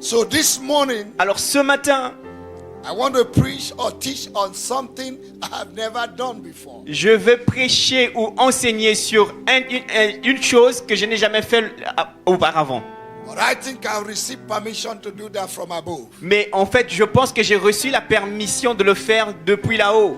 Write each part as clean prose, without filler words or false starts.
So this morning, Alors ce matin, I want to preach or teach on something I have never done before. je veux prêcher ou enseigner sur une chose que je n'ai jamais fait auparavant. But I think I've received permission to do that from above. Mais en fait, je pense que j'ai reçu la permission de le faire depuis là-haut.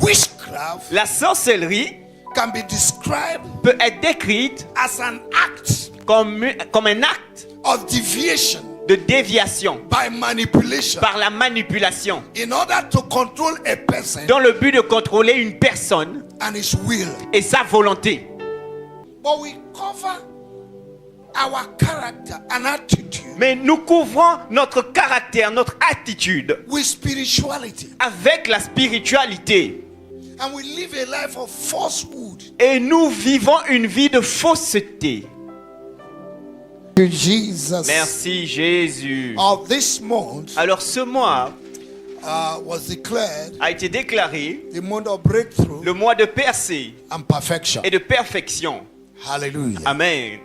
Witchcraft La sorcellerie can be described peut être décrite as an act comme un acte of deviation de déviation by manipulation par la manipulation in order to control a person dans le but de contrôler une personne and his will. et sa volonté. But we cover our character and attitude Mais nous couvrons notre caractère, notre attitude with spirituality. avec la spiritualité. And we live a life of falsehood. Et nous vivons une vie de fausseté. Jesus. Merci Jésus. Of this month Alors ce mois was declared a été déclaré the month of breakthrough le mois de percée and perfection. et de perfection. Hallelujah. Amen.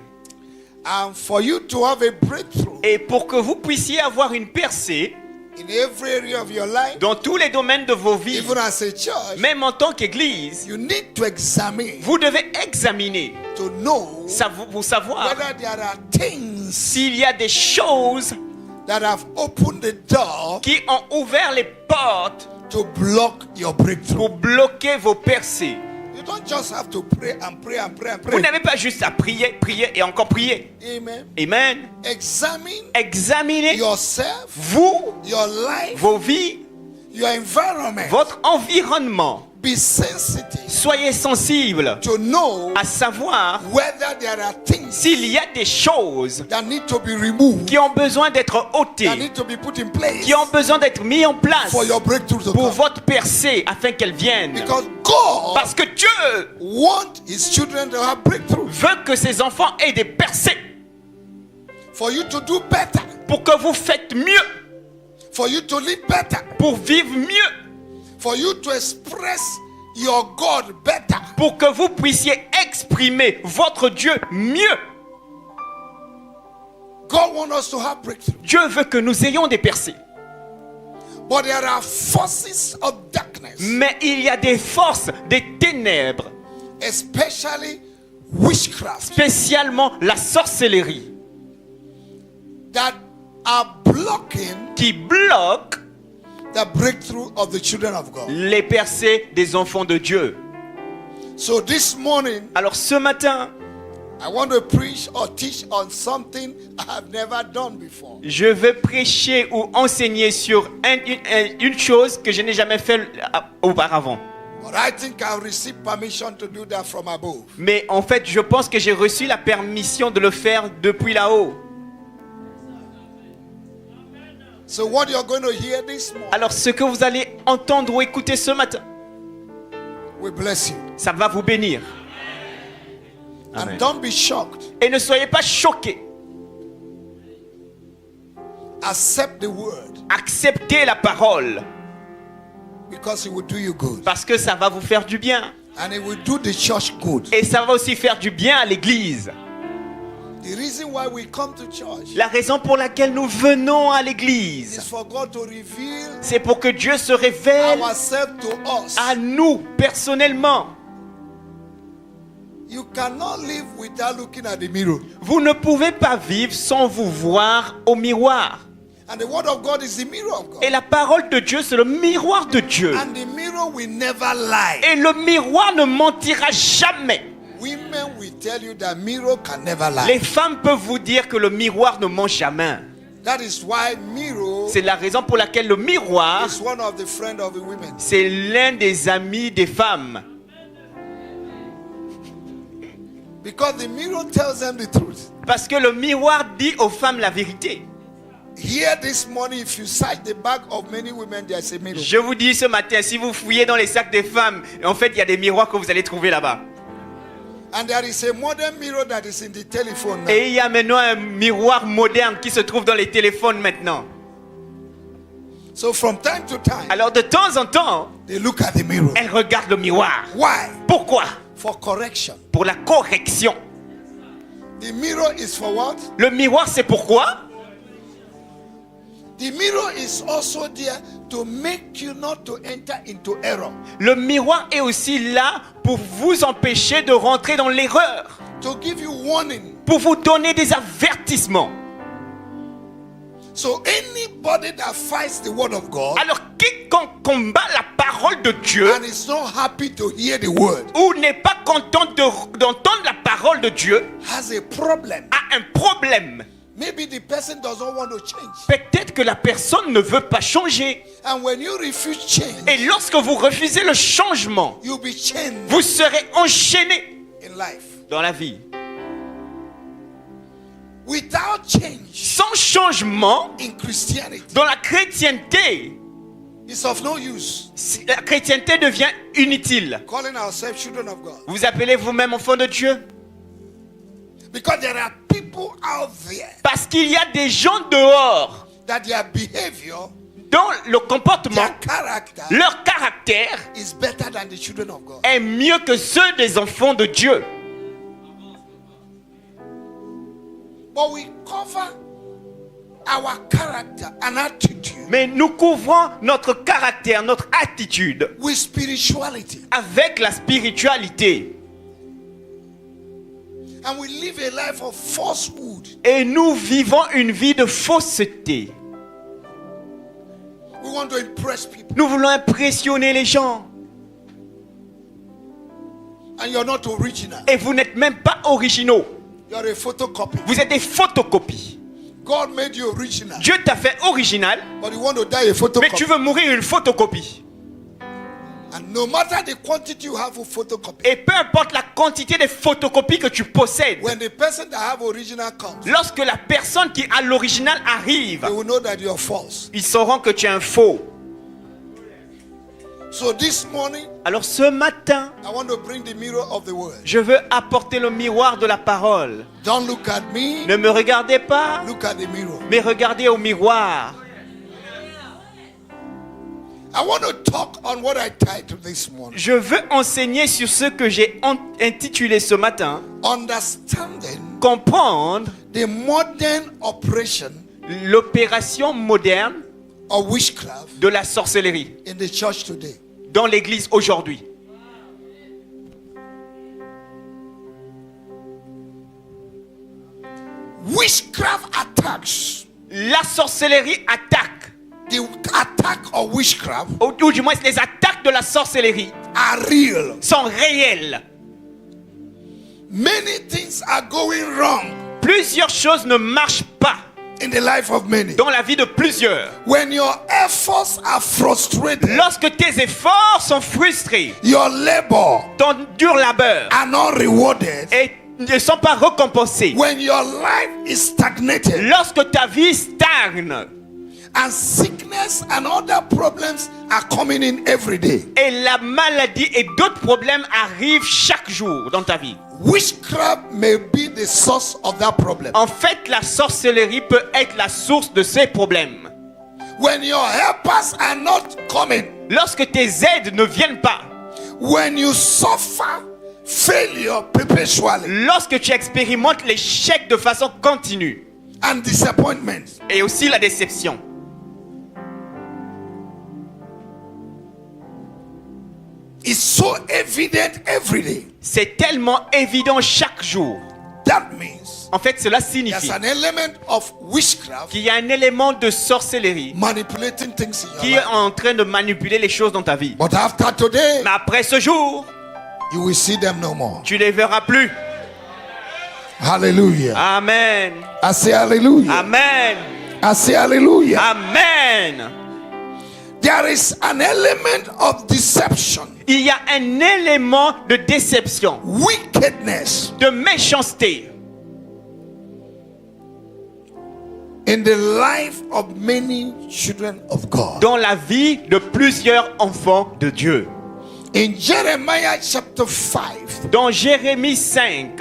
And for you to have a breakthrough Et pour que vous puissiez avoir une percée in every area of your life, dans tous les domaines de vos vies, even as a church, même en tant qu'église, you need to examine vous devez examiner, to know pour savoir whether there are things s'il y a des choses that have opened the door qui ont ouvert les portes to block your breakthrough. pour bloquer vos percées. You don't just have to pray and pray and pray and Vous pray. n'avez pas juste à prier, prier et encore prier. Amen. Amen. Examine Examinez yourself, vous, your life, vos vies, your environment. votre environnement. Be sensitive Soyez sensibles to know à savoir whether there are things s'il y a des choses that need to be removed, qui ont besoin d'être that ôtées, need to be put in place qui ont besoin d'être mis en place for your breakthrough to pour come. votre percée afin qu'elle vienne. Because God Parce que Dieu wants His children to have breakthrough. veut que ses enfants aient des percées For you to do better. pour que vous faites mieux, For you to live better. pour vivre mieux, For you to express your God better. pour que vous puissiez exprimer votre Dieu mieux. God wants us to have breakthrough. Dieu veut que nous ayons des percées. But there are forces of darkness, Mais il y a des forces, des ténèbres, especially witchcraft, spécialement la sorcellerie, that are blocking qui bloquent the breakthrough of the children of God. les percées des enfants de Dieu. So this morning, Alors ce matin, I want to preach or teach on something I have never done before. je veux prêcher ou enseigner sur une chose que je n'ai jamais fait auparavant. But I think I've received permission to do that from above. Mais en fait, je pense que j'ai reçu la permission de le faire depuis là-haut. So what you're going to hear this morning, Alors ce que vous allez entendre ou écouter ce matin, we bless you. ça va vous bénir. And don't be shocked. Et ne soyez pas choqués. Accept the word Acceptez la parole because it will do you good. parce que ça va vous faire du bien. And it will do the church good. Et ça va aussi faire du bien à l'église. The reason why we come to church La raison pour laquelle nous venons à is l'église, for God to reveal c'est pour que Dieu se révèle ourselves to us. à nous personnellement. You cannot live without looking at the mirror. Vous ne pouvez pas vivre sans vous voir au miroir. And the word of God is the mirror of God. Et la parole de Dieu, c'est le miroir de Dieu. And the mirror will never lie. Et le miroir ne mentira jamais. Women will tell you that mirror can never lie. Les femmes peuvent vous dire que le miroir ne ment jamais. That is why mirror C'est la raison pour laquelle le miroir, is one of the friends of the women. c'est l'un des amis des femmes. Because the mirror tells them the truth. Parce que le miroir dit aux femmes la vérité. Here this morning, if you search the back of many women, there's a mirror. Je vous dis ce matin, si vous fouillez dans les sacs des femmes, en fait, il y a des miroirs que vous allez trouver là-bas. And there is a modern mirror that is in the telephone now. Et il y a maintenant un miroir moderne qui se trouve dans les téléphones maintenant. So from time to time, Alors de temps en temps, they look at the mirror. elles regardent le miroir. Why? Pourquoi? For correction. Pour la correction. The mirror is for what? Le miroir, c'est pourquoi? The mirror is also there to make you not to enter into error. Le miroir est aussi là pour vous empêcher de rentrer dans l'erreur, To give you warning. pour vous donner des avertissements. So anybody that fights the word of God Alors quiconque combat la parole de Dieu and is not happy to hear the word ou n'est pas content d'entendre la parole de Dieu has a problem. a un problème. Maybe the person doesn't want to change. Peut-être que la personne ne veut pas changer. And when you refuse change, Et lorsque vous refusez le changement, you'll be chained vous serez enchaîné in life. dans la vie. Without change Sans changement in Christianity, dans la chrétienté, it's of no use. la chrétienté devient inutile. Calling ourselves children of God. Vous appelez vous-même enfant de Dieu Because there are people out there parce qu'il y a des gens dehors that their behavior, dont le comportement, their character leur caractère is better than the children of God. est mieux que ceux des enfants de Dieu. But we cover our character and attitude Mais nous couvrons notre caractère, notre attitude with spirituality. avec la spiritualité. And we live a life of falsehood. Et nous vivons une vie de fausseté. We want to impress people. Nous voulons impressionner les gens. And you're not original. Et vous n'êtes même pas originaux. You're a photocopy. Vous êtes des photocopies. God made you original. Dieu t'a fait original, But you want to die a mais photocopy. tu veux mourir une photocopie. And no matter the quantity you have of photocopy, Et peu importe la quantité de photocopies que tu possèdes, when the person that have original comes, lorsque la personne qui a l'original arrive, they will know that you're false. ils sauront que tu es un faux. So this morning, Alors ce matin, I want to bring the mirror of the word. je veux apporter le miroir de la parole. Don't look at me, Ne me regardez pas, look at the mirror. mais regardez au miroir. I want to talk on what I titled this morning. Je veux enseigner sur ce que j'ai intitulé ce matin, Understanding comprendre the modern operation l'opération moderne of witchcraft de la sorcellerie in the church today. dans l'église aujourd'hui. Witchcraft attacks, La sorcellerie attaque, the attack of witchcraft ou du moins les attaques de la sorcellerie are real. sont réelles. Many things are going wrong Plusieurs choses ne marchent pas in the life of many. dans la vie de plusieurs. When your efforts are frustrated, Lorsque tes efforts sont frustrés, your labor ton dur labeur are not rewarded, et ne sont pas récompensés, when your life is stagnated, lorsque ta vie stagne and sickness and other problems are coming in every day, et la maladie et d'autres problèmes arrivent chaque jour dans ta vie, witchcraft may be the source of that problem. en fait, la sorcellerie peut être la source de ces problèmes. When your helpers are not coming, Lorsque tes aides ne viennent pas, when you suffer failure perpetually lorsque tu expérimentes l'échec de façon continue and disappointment, et aussi la déception, it's so evident every day. c'est tellement évident chaque jour. That means En fait, cela there's signifie an element of witchcraft qu'il y a un élément de sorcellerie manipulating things in qui your est life. en train de manipuler les choses dans ta vie. But after today, Mais après ce jour, you will see them no more. tu ne les verras plus. Hallelujah. Amen. I say hallelujah. Amen. I say hallelujah. Amen. There is an element of deception, Il y a un élément de déception, wickedness de méchanceté in the life of many children of God. dans la vie de plusieurs enfants de Dieu. In Jeremiah chapter 5, Dans Jérémie 5,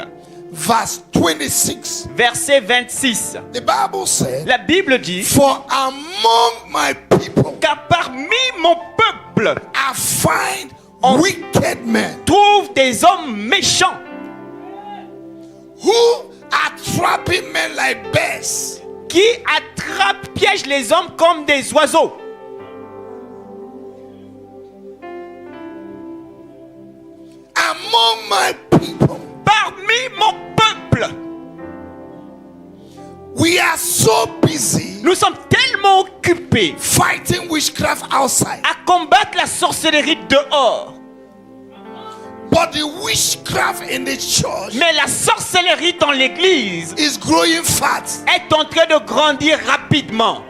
verse 26, verset 26, the Bible said, la Bible dit, "For among my people car parmi mon peuple I find On- wicked men trouve des hommes méchants who are trapping men like bears qui attrape, piège les hommes comme des oiseaux. Among my people, Parmi mon peuple, we are so busy nous sommes tellement occupés fighting witchcraft outside. à combattre la sorcellerie dehors. But the witchcraft in the church Mais la sorcellerie dans l'église is growing fast. est en train de grandir rapidement.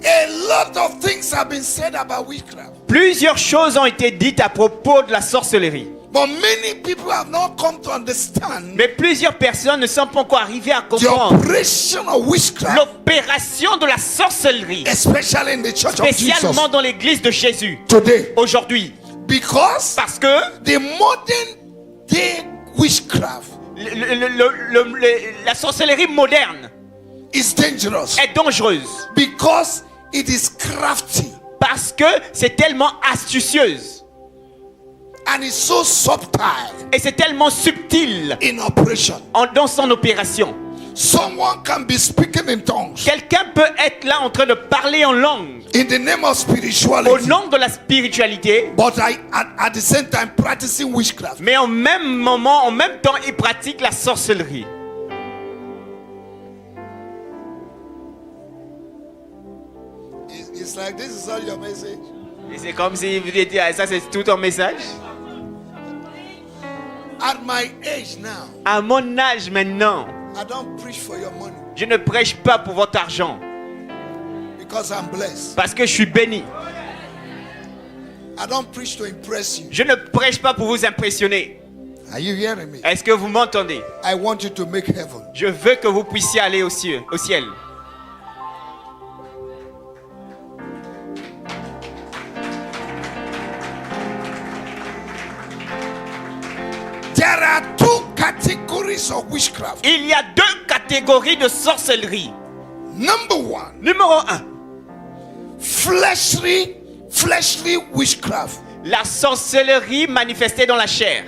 A lot of things have been said about witchcraft. Plusieurs choses ont été dites à propos de la sorcellerie. But many people have not come to understand Mais plusieurs personnes ne sont pas encore arrivées à the comprendre operation of witchcraft, l'opération de la sorcellerie, especially in the church of Jesus spécialement dans l'église de Jésus today. aujourd'hui. Because Parce que the modern day witchcraft la sorcellerie moderne is dangerous est dangereuse. because it is crafty Parce que c'est tellement astucieuse. and it's so subtle Et c'est tellement subtil in operation. dans son opération. Someone can be speaking in tongues Quelqu'un peut être là en train de parler en langue in the name of au spirituality, nom de la spiritualité, but at the same time practicing witchcraft. mais en même moment, en même temps, il pratique la sorcellerie. It's like this is all your message. Et c'est comme si vous étiez, ça c'est tout ton message. At my age now, À mon âge maintenant, I don't preach for your money je ne prêche pas pour votre argent because I'm blessed. parce que je suis béni. I don't preach to impress you. Je ne prêche pas pour vous impressionner. Are you hearing me? Est-ce que vous m'entendez? I want you to make heaven. Je veux que vous puissiez aller au ciel. There are two categories of witchcraft. Il y a deux catégories de sorcellerie. Number one, Numéro 1, fleshly witchcraft. la sorcellerie manifestée dans la chair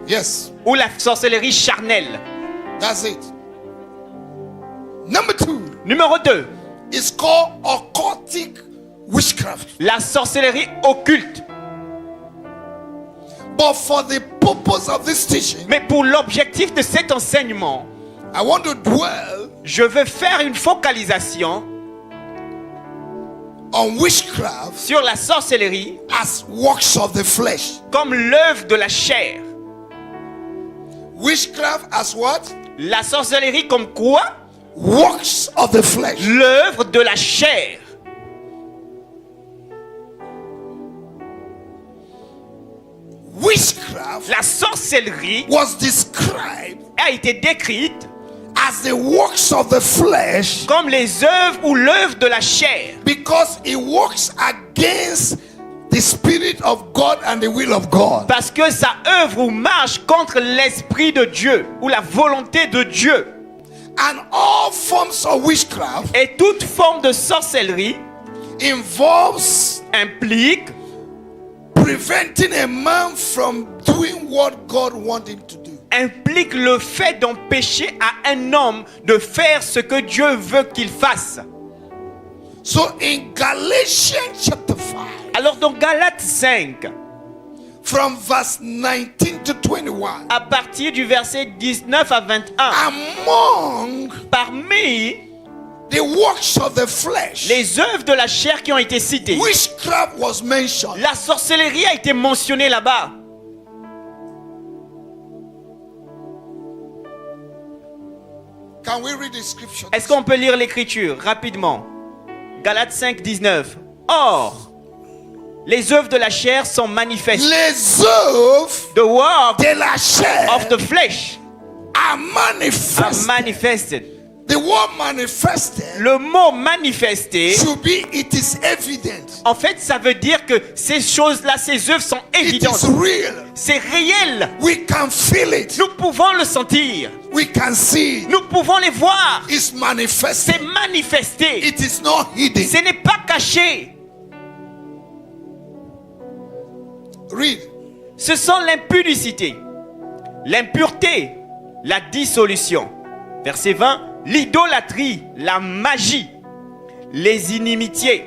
Yes, ou la sorcellerie charnelle. that's it. Number two Numéro 2, is called occultic witchcraft. la sorcellerie occulte. But for the purpose of this teaching, Mais pour l'objectif de cet enseignement, I want to dwell je veux faire une focalisation on witchcraft sur la sorcellerie as works of the flesh. comme l'œuvre de la chair. Witchcraft as what? La sorcellerie comme quoi? Works of the flesh. L'œuvre de la chair. Witchcraft La sorcellerie was described a été décrite as the works of the flesh comme les œuvres ou l'œuvre de la chair because it works against the spirit of God and the will of God. parce que ça œuvre ou marche contre l'esprit de Dieu ou la volonté de Dieu. And all forms of witchcraft Et toute forme de sorcellerie involves implique preventing a man from doing what God wants him to do. implique le fait d'empêcher à un homme de faire ce que Dieu veut qu'il fasse. So in Galatians chapter 5, Alors dans Galates 5, from verse 19 to 21, à partir du verset 19 à 21, among parmi the works of the flesh, les œuvres de la chair qui ont été citées, witchcraft was mentioned. la sorcellerie a été mentionnée là-bas. Can we read the scripture? Est-ce qu'on peut lire l'écriture rapidement? Galates 5, 19. Or, les œuvres de la chair sont manifestes. Les œuvres The work de la chair of the flesh are are manifested. manifested. The word manifested Le mot manifesté, should be it is evident. en fait, ça veut dire que ces choses-là, ces œuvres sont It évidentes. is real. C'est réel. We can feel it. Nous pouvons le sentir. We can see it. Nous pouvons les voir. It's manifested. C'est manifesté. It is not hidden. Ce n'est pas caché. Read. Ce sont l'impudicité, l'impureté, la dissolution. Verset 20, l'idolâtrie, la magie, les inimitiés,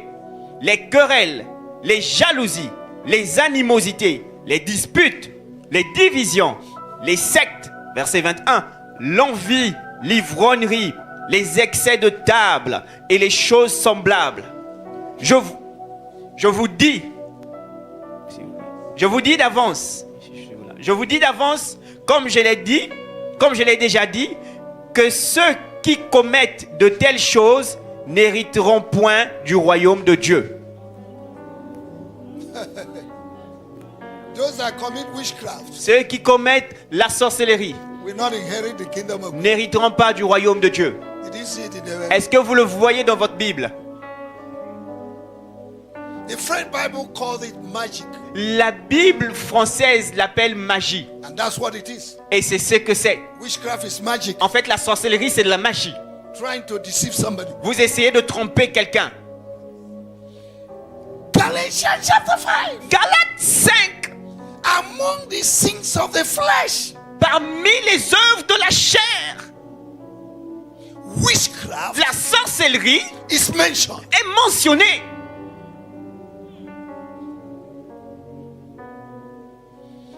les querelles, les jalousies, les animosités, les disputes, les divisions, les sectes. Verset 21, l'envie, l'ivrognerie, les excès de table et les choses semblables. Je vous dis d'avance, comme je l'ai déjà dit, que ceux qui commettent de telles choses n'hériteront point du royaume de Dieu. Those that commit witchcraft Ceux qui commettent la sorcellerie will not inherit the kingdom of God. n'hériteront pas du royaume de Dieu. Did you see it in the Est-ce que vous le voyez dans votre Bible? The French Bible calls it magic, La Bible française l'appelle magie. and that's what it is. Et c'est ce que c'est. Witchcraft is magic, En fait, la sorcellerie, c'est de la magie. trying to deceive somebody. Vous essayez de tromper quelqu'un. Galatians chapter 5. Galates 5. Among the sins of the flesh, Parmi les œuvres de la chair, witchcraft la sorcellerie is mentioned. est mentionnée.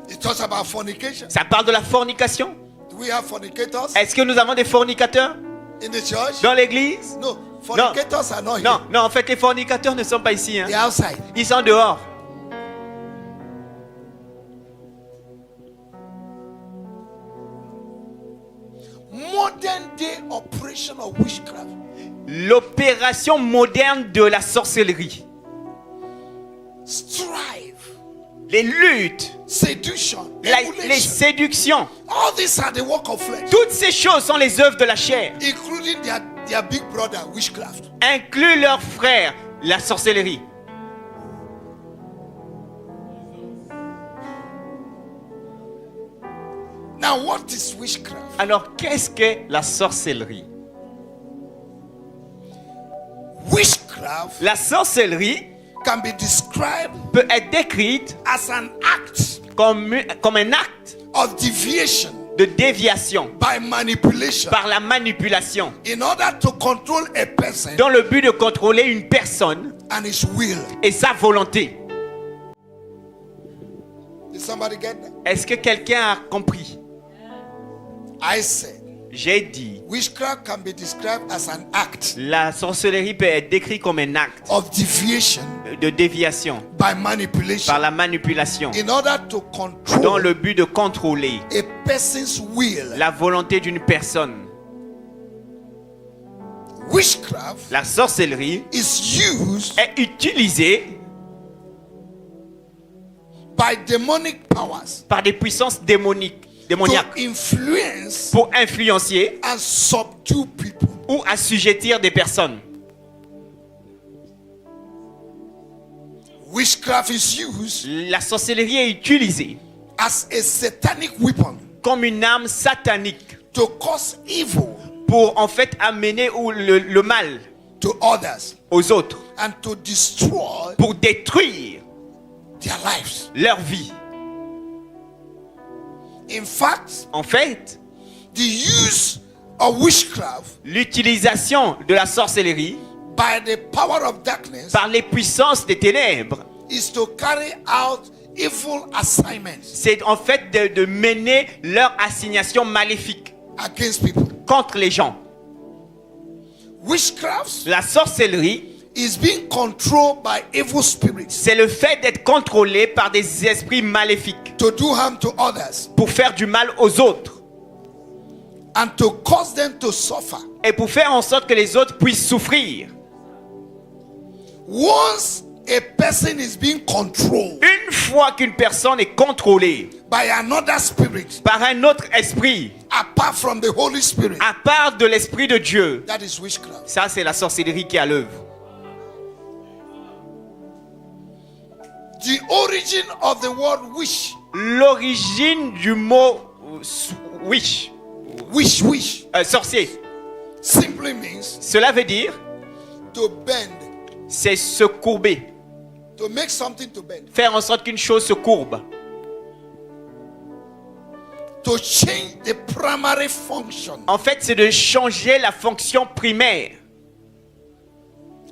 It talks about fornication. Ça parle de la fornication. Do we have fornicators Est-ce que nous avons des fornicateurs in the church? dans l'église? No, fornicators are not here. Non, non, en fait, les fornicateurs ne sont pas ici. Hein. They're outside. Ils sont dehors. Modern day operation of witchcraft. L'opération moderne de la sorcellerie. Strive, Les luttes, seduction, les emulation. séductions. All these are the work of flesh, Toutes ces choses sont les œuvres de la chair. including their big brother, witchcraft. Inclut leurs frères, la sorcellerie. Now, what is witchcraft? Alors, qu'est-ce que la sorcellerie? Witchcraft La sorcellerie can be described peut être décrite as an act comme un acte of deviation de déviation by manipulation par la manipulation in order to control a person dans le but de contrôler une personne and his will. et sa volonté. Did somebody get that? Est-ce que quelqu'un a compris? I said J'ai dit, witchcraft can be described as an act la sorcellerie peut être décrite comme un acte of deviation de déviation by manipulation par la manipulation in order to dans control le but de contrôler a person's will. la volonté d'une personne. Witchcraft La sorcellerie is used est utilisée by demonic powers par des puissances démoniaques to influence pour influencer and subdue people. ou assujettir des personnes. Witchcraft is used La sorcellerie est utilisée as a satanic weapon comme une arme satanique to cause evil pour en fait amener le mal to others aux autres, and to destroy pour détruire their lives. leur vie. In fact, En fait, the use of witchcraft l'utilisation de la sorcellerie by the power of darkness par les puissances des ténèbres, is to carry out evil assignments c'est en fait de mener leur assignation maléfique against people. contre les gens. Witchcraft La sorcellerie, is being controlled by evil spirits c'est le fait d'être contrôlé par des esprits maléfiques to do harm to others pour faire du mal aux autres and to cause them to suffer. et pour faire en sorte que les autres puissent souffrir. Once a person is being controlled Une fois qu'une personne est contrôlée by another spirit par un autre esprit, apart from the Holy Spirit, à part de l'esprit de Dieu, that is witchcraft. ça c'est la sorcellerie qui est à l'œuvre. The origin of the word wish, L'origine du mot wish, sorcier, simply means cela veut dire to bend, c'est se courber, to make something to bend. faire en sorte qu'une chose se courbe. to change the primary function En fait, c'est de changer la fonction primaire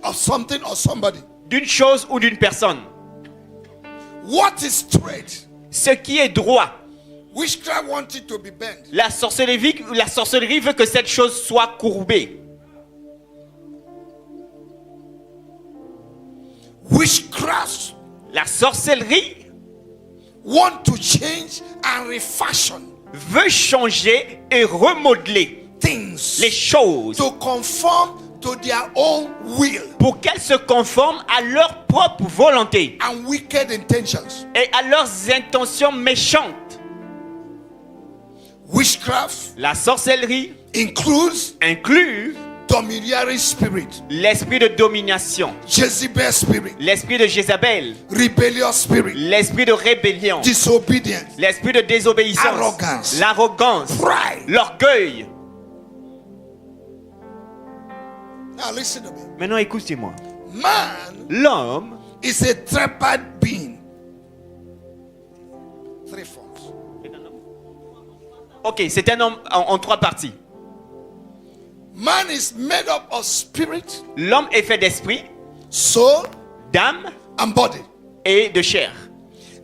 of something or somebody. d'une chose ou d'une personne. What is straight? Ce qui est droit. Witchcraft wants it to be bent. La sorcellerie veut que cette chose soit courbée. Witchcraft La sorcellerie want to change and refashion veut changer et remodeler things les choses to conform to their own will pour qu'elles se conforment à leur propre volonté and wicked intentions. et à leurs intentions méchantes. Witchcraft La sorcellerie includes inclut domineering spirit, l'esprit de domination, Jezebel spirit, l'esprit de Jézabel, rebellious spirit, l'esprit de rébellion, disobedience, l'esprit de désobéissance, Arrogance. l'arrogance, pride. l'orgueil. Now listen to me. Maintenant écoutez-moi. Man L'homme is a tripartite being. Three forms. Ok, c'est un homme en trois parties. Man is made up of spirit, L'homme est fait d'esprit, soul, d'âme and body. et de chair.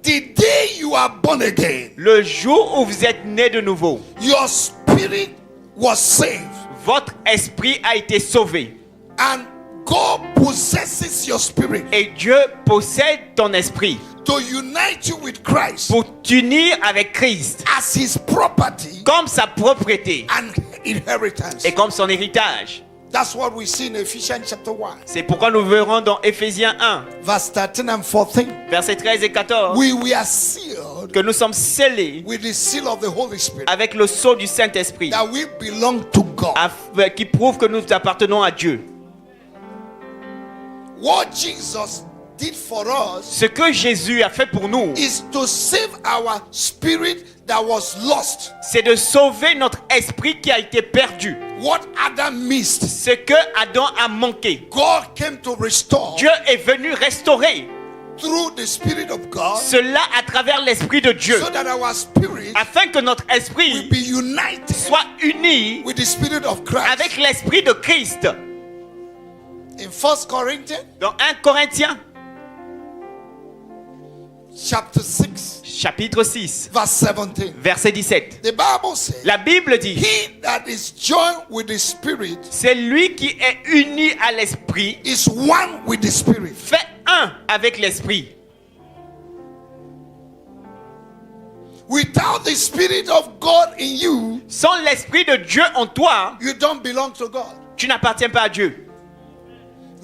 The day you are born again, Le jour où vous êtes né de nouveau, your spirit was saved, votre esprit a été sauvé. and God possesses your spirit Et Dieu possède ton esprit to unite you with Christ pour t'unir avec Christ as his property comme sa propriété and inheritance. et comme son héritage. That's what we see in Ephesians chapter 1, C'est pourquoi nous verrons dans Éphésiens 1, verse 13 and 14. versets 13 et 14, We are sealed que nous sommes scellés with the seal of the Holy Spirit, avec le sceau du Saint-Esprit, that we belong to God. qui prouve que nous appartenons à Dieu. What Jesus did for us Ce que Jésus a fait pour nous, is to save our spirit that was lost. c'est de sauver notre esprit qui a été perdu. What Adam missed, Ce que Adam a manqué, God came to restore Dieu est venu restaurer through the Spirit of God, cela à travers l'Esprit de Dieu, so that our spirit afin que notre will esprit be united soit uni with the Spirit of Christ. avec l'Esprit de Christ. In 1 Corinthians Dans 1 Corinthiens, chapter 6, chapitre 6, verse 17, verset 17. the Bible says, La Bible dit, he that is joined with the Spirit c'est lui qui est uni à l'Esprit, is one with the Spirit. fait un avec l'Esprit. Without the Spirit of God in you, Sans l'Esprit de Dieu en toi, you don't belong to God. tu n'appartiens pas à Dieu.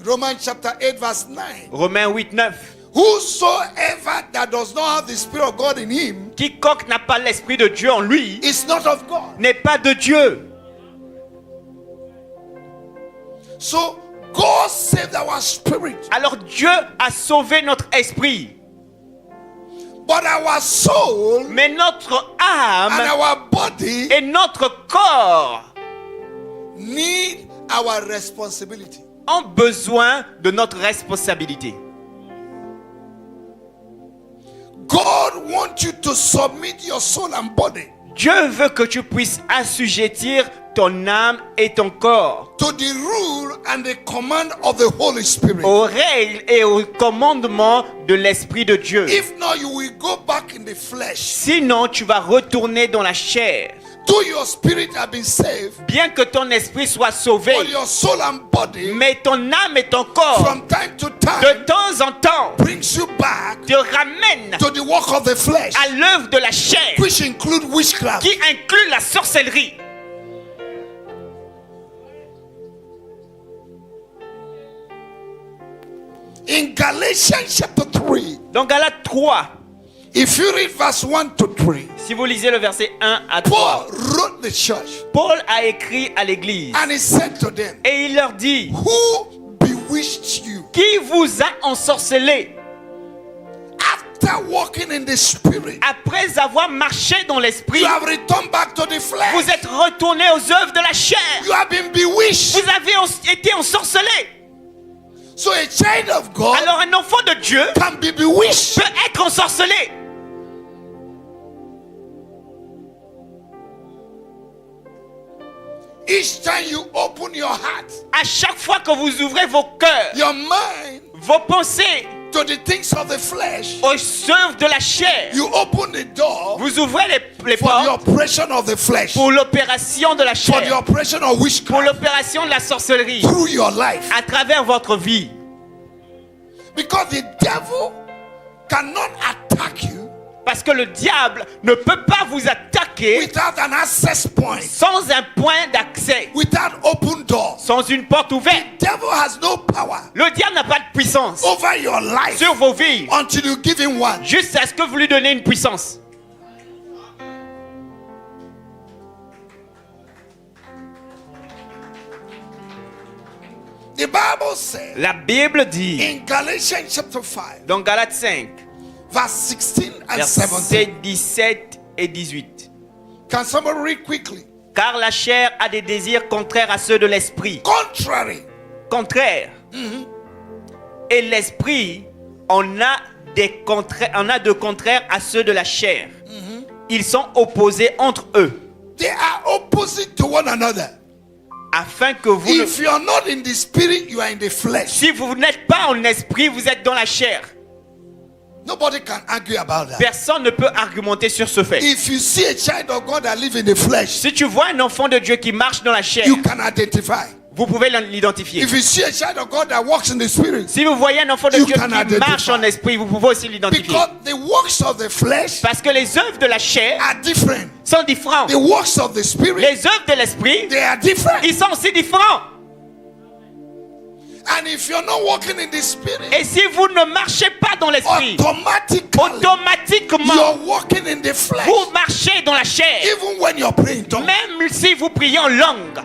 Romans chapter 8, verse 9. Romains 8, 9. Whosoever that does not have the Spirit of God in him Quiconque n'a pas l'Esprit de Dieu en lui is not of God. n'est pas de Dieu. So God saved our spirit, Alors Dieu a sauvé notre esprit. but our soul Mais notre and âme our body et notre corps need our responsibility. ont besoin de notre responsabilité. God wants you to submit your soul and body Dieu veut que tu puisses assujettir ton âme et ton corps to the rule and the command of the Holy Spirit. aux règles et aux commandements de l'Esprit de Dieu. If not, you will go back in the flesh. Sinon, tu vas retourner dans la chair. Though your spirit have been saved, Bien que ton esprit soit sauvé, but your soul and body mais ton âme et ton corps, from time to de time temps en temps, brings you back te ramènent to the work of the flesh, à l'œuvre de la chair, which include witchcraft. qui inclut la sorcellerie. In Galatians chapter 3, Dans Galates 3, if you read verse 1 to 3, si vous lisez le verset 1 à 3, Paul wrote the church Paul a écrit à l'église and he said to them, et il leur dit, who bewitched you? qui vous a ensorcelé After walking in the spirit, après avoir marché dans l'esprit? you have returned back to the flesh. Vous êtes retourné aux œuvres de la chair. You have been bewitched. Vous avez été ensorcelé. So a child of God Alors un enfant de Dieu can be bewitched. peut être ensorcelé. Each time you open your heart, À chaque fois que vous ouvrez vos cœurs, your mind vos pensées to the things of the flesh, aux œuvres de la chair, you open the door vous ouvrez les for the portes operation of the flesh, pour l'opération de la for the chair, operation of pour witchcraft l'opération de la sorcellerie, through your life. à travers votre vie. Because the devil cannot attack you Parce que le diable ne peut pas vous attaquer without an access point, sans un point d'accès, without open doors. sans une porte ouverte. Devil has no power Le diable n'a pas de puissance over your life sur vos vies, until you give him one. juste à ce que vous lui donnez une puissance. The Bible says La Bible dit in Galatians chapter 5, dans Galates 5, verse 16 and versets 17. 17 et 18. Can somebody read quickly? Car la chair a des désirs contraires à ceux de l'esprit. Contrary. Contraires. Et l'esprit en a de contraires à ceux de la chair. Ils sont opposés entre eux. They are opposite to one another. Afin que vous... ne- If you are not in the spirit, you are in the flesh. Si vous n'êtes pas en esprit, vous êtes dans la chair. Nobody can argue about that. Personne ne peut argumenter sur ce fait. If you see a child of God that live in the flesh, Si tu vois un enfant de Dieu qui marche dans la chair, you can identify. vous pouvez l'identifier. If you see a child of God that walks in the spirit, Si vous voyez un enfant de You Dieu can qui identify. marche en esprit, vous pouvez aussi l'identifier. because the works of the flesh Parce que les œuvres de la chair are different. sont différentes. The works of the spirit, Les œuvres de l'esprit, they are different. ils sont aussi différents. And if you're not walking in the spirit, Et si vous ne marchez pas dans l'esprit, automatically automatiquement, you're walking in the flesh. vous marchez dans la chair. Even when you're praying, tongues. Même si vous priez en langue.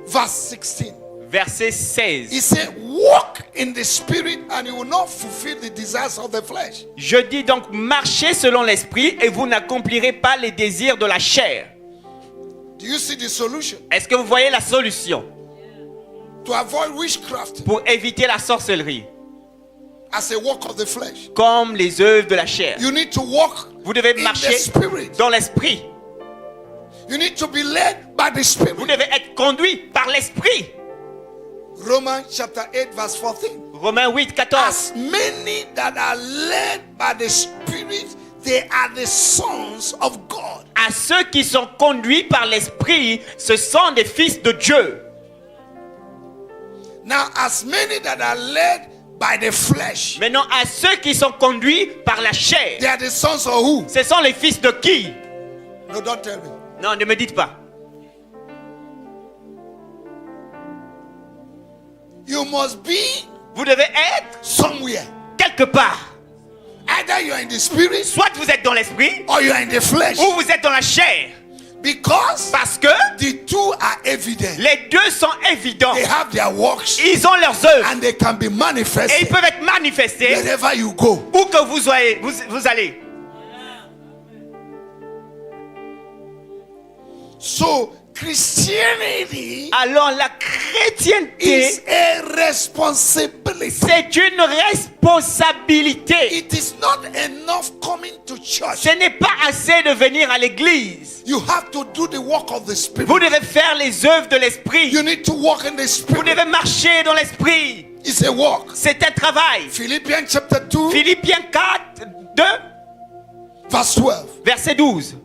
Verse 16. Verset 16. He said, walk in the spirit and you will not fulfill the desires of the flesh. Je dis donc, marchez selon l'esprit et vous n'accomplirez pas les désirs de la chair. Do you see the solution? Est-ce que vous voyez la solution To avoid witchcraft pour éviter la sorcellerie, as a work of the flesh. comme les œuvres de la chair? You need to walk Vous devez in the marcher spirit. dans l'esprit. You need to be led by the Vous spirit. devez être conduit par l'esprit. Romans chapter 8 verse 14. Romains 8, 14. As many that are led by the spirit, they are the sons of God. À ceux qui sont conduits par l'esprit, ce sont des fils de Dieu. Now, as many that are led by the flesh, Maintenant, à ceux qui sont conduits par la chair, they are the sons of who? ce sont les fils de qui? No, don't tell me. Non, ne me dites pas. You must be Vous devez être somewhere. quelque part. Either you are in the spirit Soit vous êtes dans l'esprit, or you are in the flesh. ou vous êtes dans la chair. Because Parce que the two are evident. les deux sont évidents. They have their works Ils ont leurs œuvres. and they can be Et ils manifested peuvent être manifestés wherever you go. où que vous soyez, vous allez. So, Christianity Alors la chrétienté, is a responsibility. c'est une responsabilité. It is not enough coming to church. Ce n'est pas assez de venir à l'église. You have to do the work of the Spirit. Vous devez faire les œuvres de l'esprit. You need to walk in the Vous Spirit. devez marcher dans l'esprit. It's a walk. C'est un travail. Philippians chapter 2, Philippiens 4, 2, verse 12. verset 12.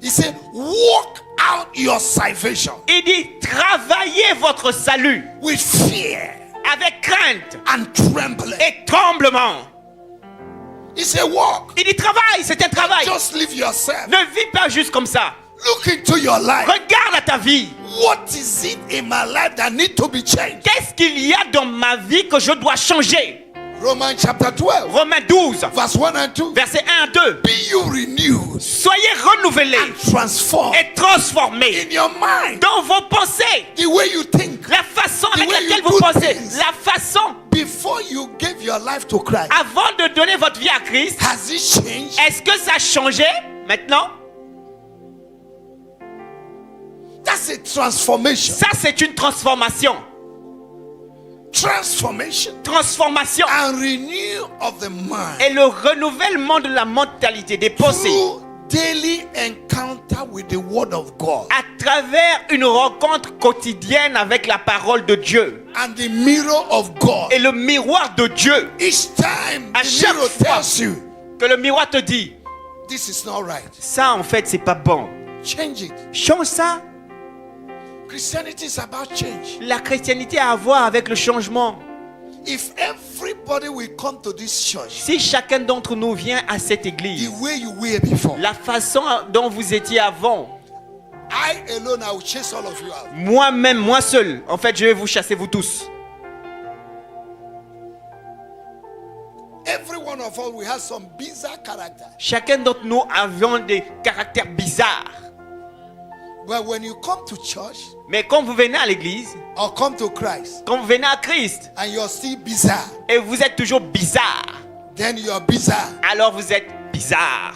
He said, walk out your salvation Il dit, travaillez votre salut with fear avec crainte and trembling. et tremblement. He said, walk. Il dit, travaille, c'est un travail. Just live yourself. Ne vis pas juste comme ça. Look into your life. Regarde à ta vie. What is it in my life that need to be changed? Qu'est-ce qu'il y a dans ma vie que je dois changer? Romans chapter 12, Romains 12, verse 1 and 2. verset 1 à 2. Be you renewed Soyez renouvelés and transformed et transformés in your mind. dans vos pensées. The way you think. La façon The avec way laquelle you vous do pensez. things. La façon, Before you gave your life to Christ, avant de donner votre vie à Christ, has it changed? est-ce que ça a changé maintenant? That's a transformation. Ça, c'est une transformation. transformation, transformation and renew of the mind et le renouvellement de la mentalité, des pensées, through daily encounter with the Word of God à travers une rencontre quotidienne avec la parole de Dieu and the mirror of God. et le miroir de Dieu. Each time À the chaque mirror fois tells you, que le miroir te dit, this is not right, ça en fait c'est pas bon, change it. change ça. Christianity is about change. La chrétienté a à voir avec le changement. If everybody will come to this church Si chacun d'entre nous vient à cette the église, way you were before, la façon dont vous étiez avant, I alone, I will chase all of you out. moi-même, moi seul, en fait je vais vous chasser vous tous. Every one of us, we have some bizarre character. Chacun d'entre nous avions des caractères bizarres. But when you come to church Mais quand vous venez à l'église, or come to Christ quand vous venez à Christ, and you're still bizarre, et vous êtes toujours bizarre, then you're bizarre. alors vous êtes bizarre.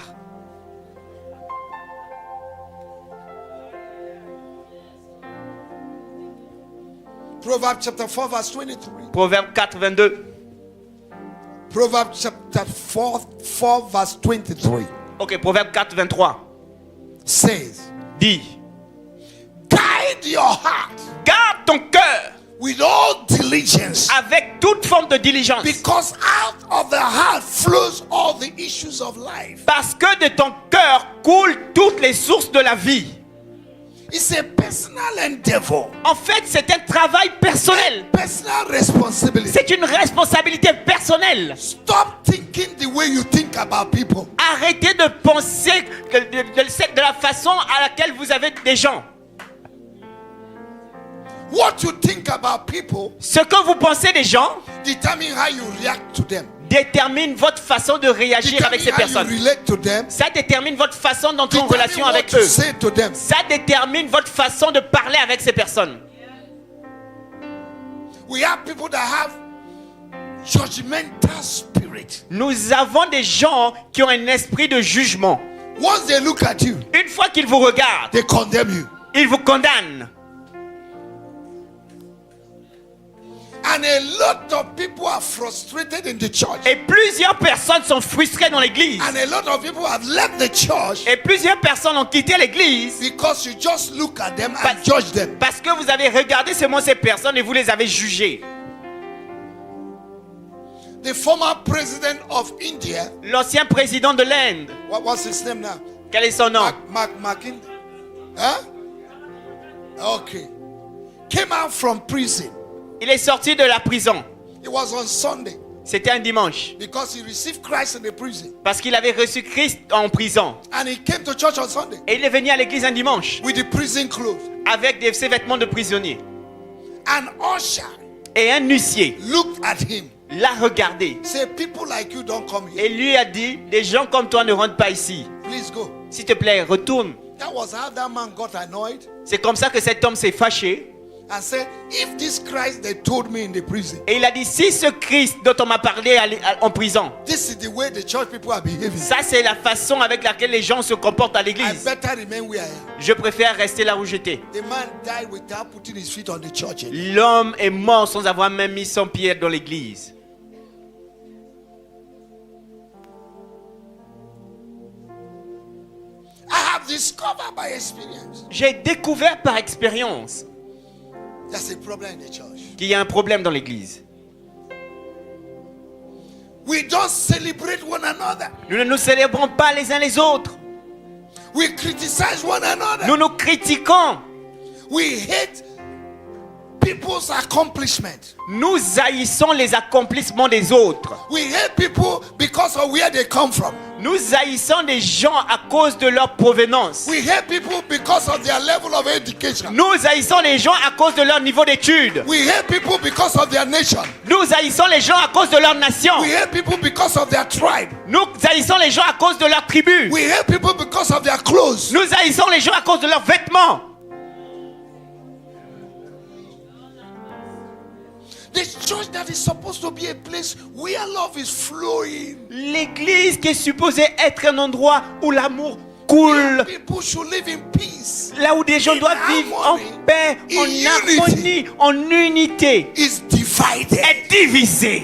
Proverbs chapter 4 verse 23. Proverbe 4, 22. Proverbs chapter 4 verse 23 Ok, Proverbe 4, 23 says, dit, guide your heart garde ton cœur with all diligence, avec toute forme de diligence, because out of the heart flows all the issues of life. parce que de ton cœur coulent toutes les sources de la vie. It's a personal endeavor, En fait, c'est un travail personnel. personal responsibility. C'est une responsabilité personnelle. Stop thinking the way you think about people. Arrêtez de penser de la façon à laquelle vous avez des gens. What you think about people Ce que vous pensez des gens determine how you react to them. détermine votre façon de réagir avec ces Determine how you personnes. relate to them. Ça détermine votre façon d'entrer en Determine relation what avec you eux. say to them. Ça détermine votre façon de parler avec ces personnes. We have people that have judgmental spirit. Nous avons des gens qui ont un esprit de jugement. Once they look at you, Une fois qu'ils vous regardent, they condemn you. ils vous condamnent. And a lot of people are frustrated in the church. Et plusieurs personnes sont frustrées dans l'église. And a lot of people have left the church Et plusieurs personnes ont quitté l'église because you just look at them and judge them. parce que vous avez regardé seulement ces personnes et vous les avez jugées. The former president of India, L'ancien président de l'Inde, what's his name now? quel est son nom? McKinley. Huh? Okay. Came out from prison. Il est sorti de la prison. It was on Sunday C'était un dimanche. because he received Christ in the prison. Parce qu'il avait reçu Christ en prison. And he came to church on Sunday Et il est venu à l'église un dimanche with the prison clothes. avec ses vêtements de prisonnier. An usher Et un huissier looked at him. l'a regardé. Said, people like you don't come here. Et lui a dit, des gens comme toi ne rentrent pas ici. Please go. S'il te plaît, retourne. That was how that man got annoyed C'est comme ça que cet homme s'est fâché. and said, if this Christ they told me in the prison, Et il a dit, si ce Christ dont on m'a parlé en prison, this is the way the church people are behaving, ça c'est la façon avec laquelle les gens se comportent à I l'église, better remain where I am. je préfère rester là où j'étais. The man died without putting his feet on the church. L'homme est mort sans avoir même mis son pied dans l'église. I have discovered by experience J'ai découvert par expérience there's a problem in the church. qu'il y a un problème dans l'église. We don't celebrate one another. Nous ne nous célébrons pas les uns les autres. We criticize one another. Nous nous critiquons. We hate people's accomplishment. Nous haïssons les accomplissements des autres. We hate people because of where they come from. Nous haïssons des gens à cause de leur provenance. We hate people because of their level of education. Nous haïssons les gens à cause de leur niveau d'études. We hate people because of their nation. Nous haïssons les gens à cause de leur nation. We hate people because of their tribe. Nous haïssons les gens à cause de leur tribu. We hate people because of their clothes. Nous haïssons les gens à cause de leurs vêtements. The church that is supposed to be a place where love is flowing. L'église qui est supposée être un endroit où l'amour coule. People should live in peace. Là où des gens doivent vivre en paix, en harmonie, en unité. Is defined divided. est divisée.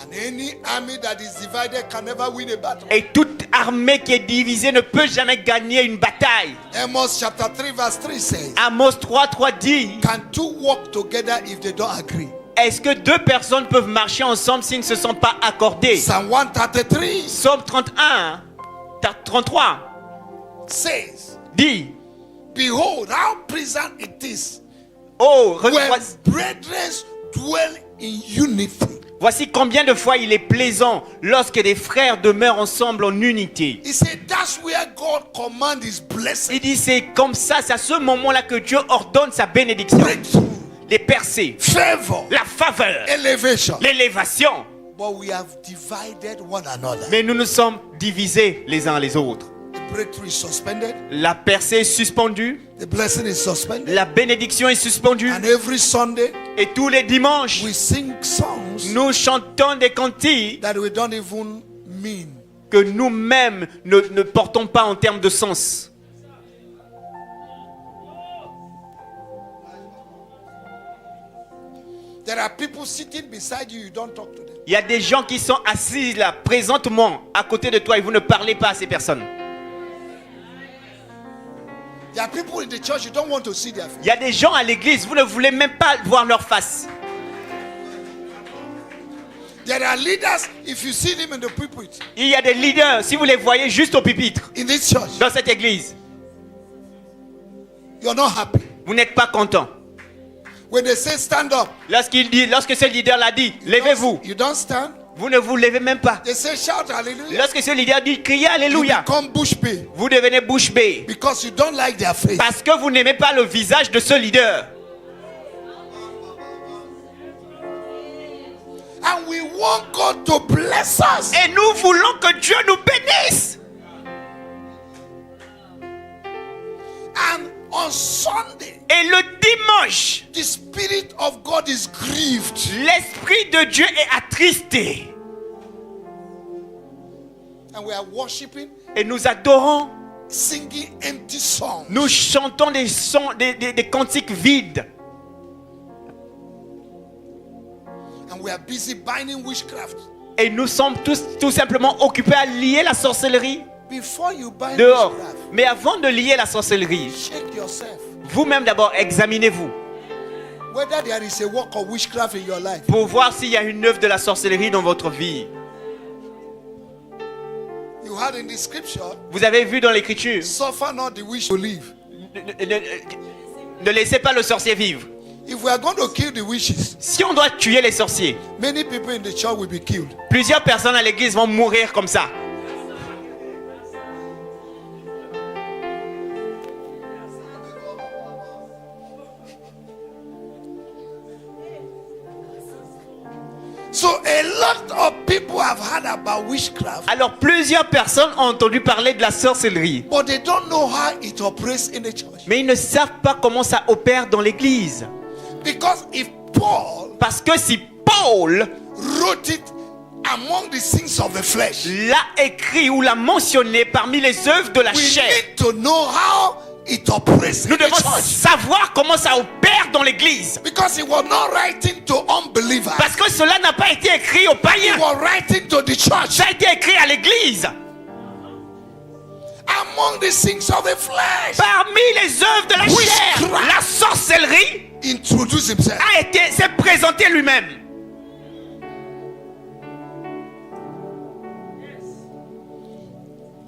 And any army that is divided can never win a battle. Et toute armée qui est divisée ne peut jamais gagner une bataille. Amos chapter 3 verse 3 says, Amos 3:3 dit, can two walk together if they don't agree? est-ce que deux personnes peuvent marcher ensemble s'ils ne se sont pas accordés? Psalm 133 Psaume 33 says, dit, behold how pleasant it is oh, when voici, brethren dwell in unity. voici combien de fois il est plaisant lorsque des frères demeurent ensemble en unité. He said that's where God command his blessing. Il dit, c'est comme ça, c'est à ce moment-là que Dieu ordonne sa bénédiction. Breakthrough, Les percées, favor, la faveur, elevation. l'élévation. But we have divided one another. Mais nous nous sommes divisés les uns les autres. The breakthrough is suspended. La percée est suspendue, The blessing is suspended. la bénédiction est suspendue. And every Sunday Et tous les dimanches, we sing songs nous chantons des cantiques that we don't even mean. que nous-mêmes ne portons pas en termes de sens. There are people sitting beside you, you don't talk to them. Il y a des gens qui sont assis là, présentement, à côté de toi, et vous ne parlez pas à ces personnes. There are people in the church, you don't want to see their face. Il y a des gens à l'église, vous ne voulez même pas voir leur face. There are leaders, if you see them in the pulpit, Il y a des leaders, si vous les voyez juste au pupitre, in this church, dans cette église, you're not happy. vous n'êtes pas content. When they say stand up, Lorsque ce leader l'a dit, levez-vous, you don't stand. vous ne vous levez même pas. They say shout hallelujah. Lorsque ce leader dit, criez You alléluia, become bush pay vous devenez bouche bée. because you don't like their face. Parce que vous n'aimez pas le visage de ce leader. And we want God to bless us. Et nous voulons que Dieu nous bénisse. And on Sunday, Et le dimanche, the Spirit of God is grieved. l'Esprit de Dieu est attristé. And we are worshiping, Et nous adorons, singing empty songs. nous chantons des cantiques vides. And we are busy binding witchcraft. Et nous sommes tous tout simplement occupés à lier la sorcellerie Before you bind dehors. witchcraft, Mais avant de lier la sorcellerie, shake yourself. vous-même d'abord examinez-vous Whether there is a work of witchcraft in your life. pour voir s'il y a une œuvre de la sorcellerie dans votre vie. You had in the scripture, Vous avez vu dans l'écriture, suffer not the witch to live. ne laissez pas le sorcier vivre. If we are going to kill the witches, Si on doit tuer les sorciers, many people in the church will be killed. plusieurs personnes à l'église vont mourir comme ça. So a lot of people have heard about witchcraft, Alors plusieurs personnes ont entendu parler de la sorcellerie, but they don't know how it operates in the church. mais ils ne savent pas comment ça opère dans l'église. Because if Paul Parce que si Paul wrote it among the sins of the flesh, l'a écrit ou l'a mentionné parmi les œuvres de la we chair, need to know how it operates nous in the devons church. savoir comment ça opère dans l'église. Because he was not writing to unbelievers. Parce que cela n'a pas été écrit aux He païens, was writing to the church. ça a été écrit à l'église. Among the sins of the flesh, Parmi les œuvres de la chair, Witchcraft. la sorcellerie introduce himself. s'est présenté lui-même.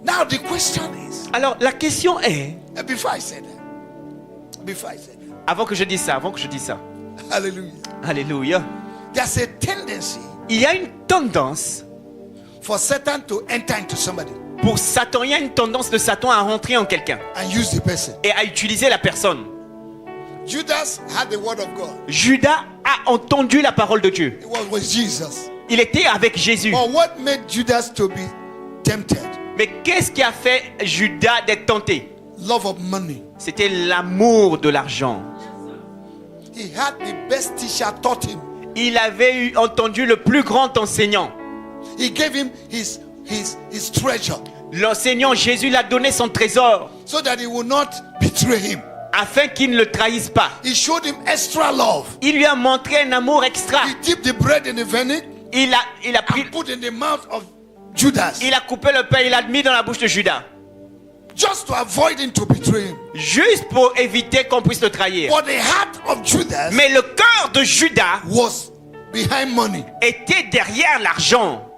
Now the question is, Alors la question est, before I said that, avant que je dise ça, hallelujah, alléluia, there's a tendency il y a une tendance for Satan to enter into somebody pour Satan, il y a une tendance de Satan à rentrer en quelqu'un and use the person. et à utiliser la personne. Judas had the word of God. Judas a entendu la parole de Dieu. It was with Jesus. Il était avec Jésus. But what made Judas to be tempted? Mais qu'est-ce qui a fait Judas d'être tenté? Love of money. C'était l'amour de l'argent. He had the best teacher taught him. Il avait entendu le plus grand enseignant. He gave him his treasure L'enseignant Jésus l'a donné son trésor so that he will not betray him. afin qu'il ne le trahisse pas. He showed him extra love. Il lui a montré un amour extra. He dipped the bread in the vinegar Il a pris, and put in the mouth of Judas, il a coupé le pain, il l'a mis dans la bouche de Judas, just to avoid him to betray him. juste pour éviter qu'on puisse le trahir. But the heart of Judas Mais le cœur de Judas was behind money. était derrière l'argent.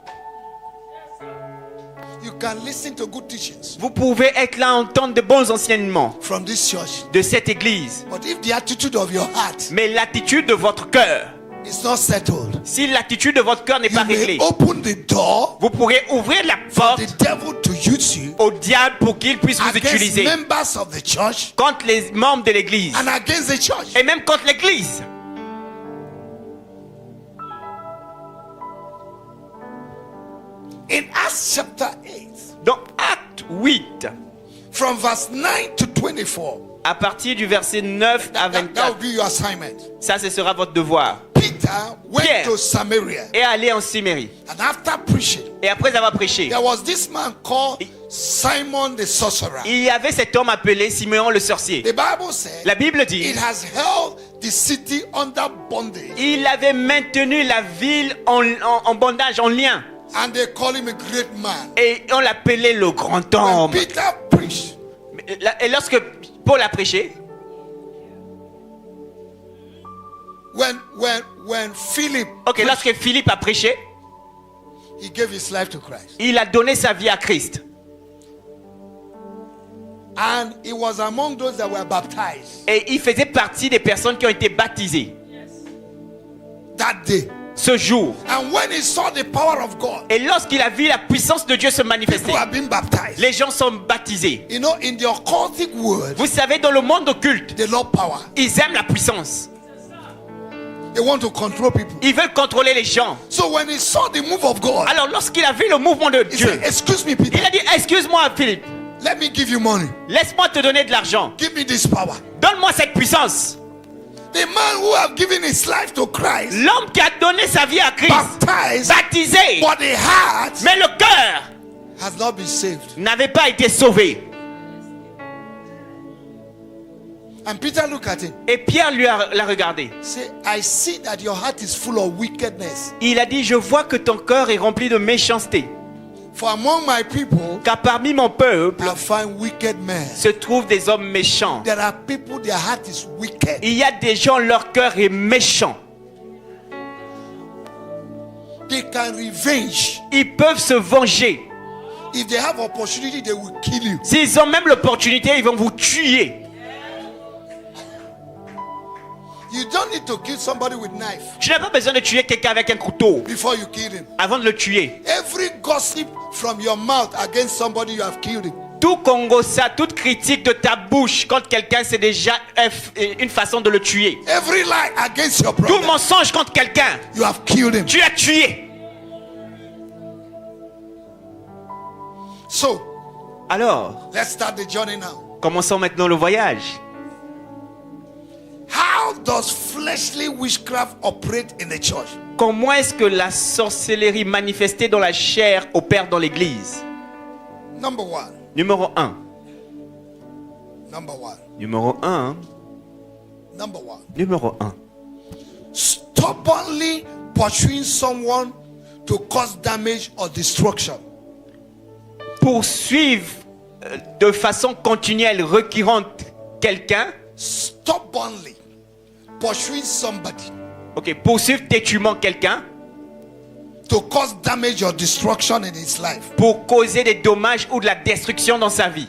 You can listen to good teachings Vous pouvez être là, entendre de bons enseignements from this church, de cette église. but if the attitude of your heart Mais l'attitude de votre cœur, is not settled, si l'attitude de votre cœur n'est you pas may réglée, open the door vous pourrez ouvrir la for porte the devil to use you au diable pour qu'il puisse vous against utiliser members of the church contre les membres de l'église and against the church. et même contre l'église. In Acts chapter 8, Dans Acte 8, from verse 9 to 24, à partir du verset 9 à that will 24, be your assignment. ça ce sera votre devoir. Peter went Pierre. to Samaria, Et aller en Cimérie. and after preaching, Et après avoir prêché, there was this man called Simon the sorcerer. il y avait cet homme appelé Siméon le sorcier. The Bible said La Bible dit, it has held the city under bondage, il avait maintenu la ville en bondage, en lien. and they call him a great man. Et on l'appelait le grand When homme. Peter preached, Et lorsque Paul a prêché, when Philip ok, lorsque Philippe a prêché, he gave his life to Christ, il a donné sa vie à Christ. and he was among those that were baptized Et il faisait partie des personnes qui ont été baptisées that day. ce jour. And when he saw the power of God, Et lorsqu'il a vu la puissance de Dieu se manifester, people have been baptized. les gens sont baptisés. You know, in the occultic world, Vous savez, dans le monde occulte, they love power. ils aiment la puissance. They want to control people. Ils veulent contrôler les gens. So when he saw the move of God, Alors lorsqu'il a vu le mouvement de he Dieu, said, "Excuse me, Peter. il a dit, excuse-moi Philippe, Let me give you money. laisse-moi te donner de l'argent. Give me this power." Donne-moi cette puissance. The man who have given his life to Christ, L'homme qui a donné sa vie à Christ, baptized, baptisé, but the heart mais le cœur has not been saved. n'avait pas été sauvé. And Peter looked at him. Et Pierre l'a regardé. Say, "I see that your heart is full of wickedness. Il a dit, je vois que ton cœur est rempli de méchanceté. For among my people, Car parmi mon peuple I find wicked men." se trouvent des hommes méchants. There are people, their heart is wicked. Il y a des gens, leur cœur est méchant. They can revenge. Ils peuvent se venger. If they have opportunity, they will kill you. S'ils ont même l'opportunité, ils vont vous tuer. You don't need to kill somebody with knife Tu n'as pas besoin de tuer quelqu'un avec un couteau before you kill him. avant de le tuer. Every gossip from your mouth against somebody, you have killed him. Tout congossa, toute critique de ta bouche contre quelqu'un, c'est déjà une façon de le tuer. Every lie against your Tout brother, mensonge contre quelqu'un, you have killed him. tu l'as tué. So, Alors, let's start the journey now. commençons maintenant le voyage. How does fleshly witchcraft operate in the church? Comment est-ce que la sorcellerie manifestée dans la chair opère dans l'église? Number one. Numéro 1. Number one. Numéro 1. Number one. Numéro 1. Stubbornly pursuing someone to cause damage or destruction. Poursuivre de façon continuelle, récurrente quelqu'un. Stubbornly pursuing somebody Ok, poursuivre têtument quelqu'un to cause damage or destruction in his life. pour causer des dommages ou de la destruction dans sa vie.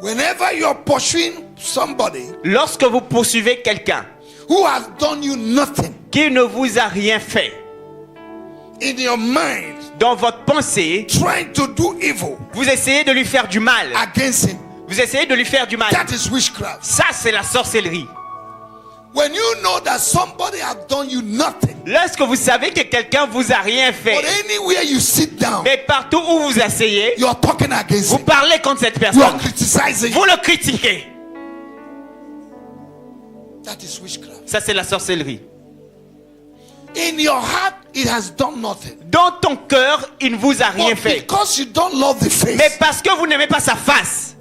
Whenever you're pursuing somebody Lorsque vous poursuivez quelqu'un who has done you nothing, qui ne vous a rien fait, in your mind, dans votre pensée, trying to do evil vous essayez de lui faire du mal. against him, Vous essayez de lui faire du mal. that is witchcraft. Ça, c'est la sorcellerie. When you know that somebody has done you nothing, Lorsque vous savez que quelqu'un vous a rien but fait, anywhere you sit down, mais partout où vous asseyez, you are talking against vous him, parlez contre cette you are personne, criticizing, vous le critiquez. that is witchcraft. Ça, c'est la sorcellerie. In your heart, it has done nothing. Dans ton cœur, il ne vous a rien But fait. because you don't love the Mais face, parce que vous n'aimez pas sa face.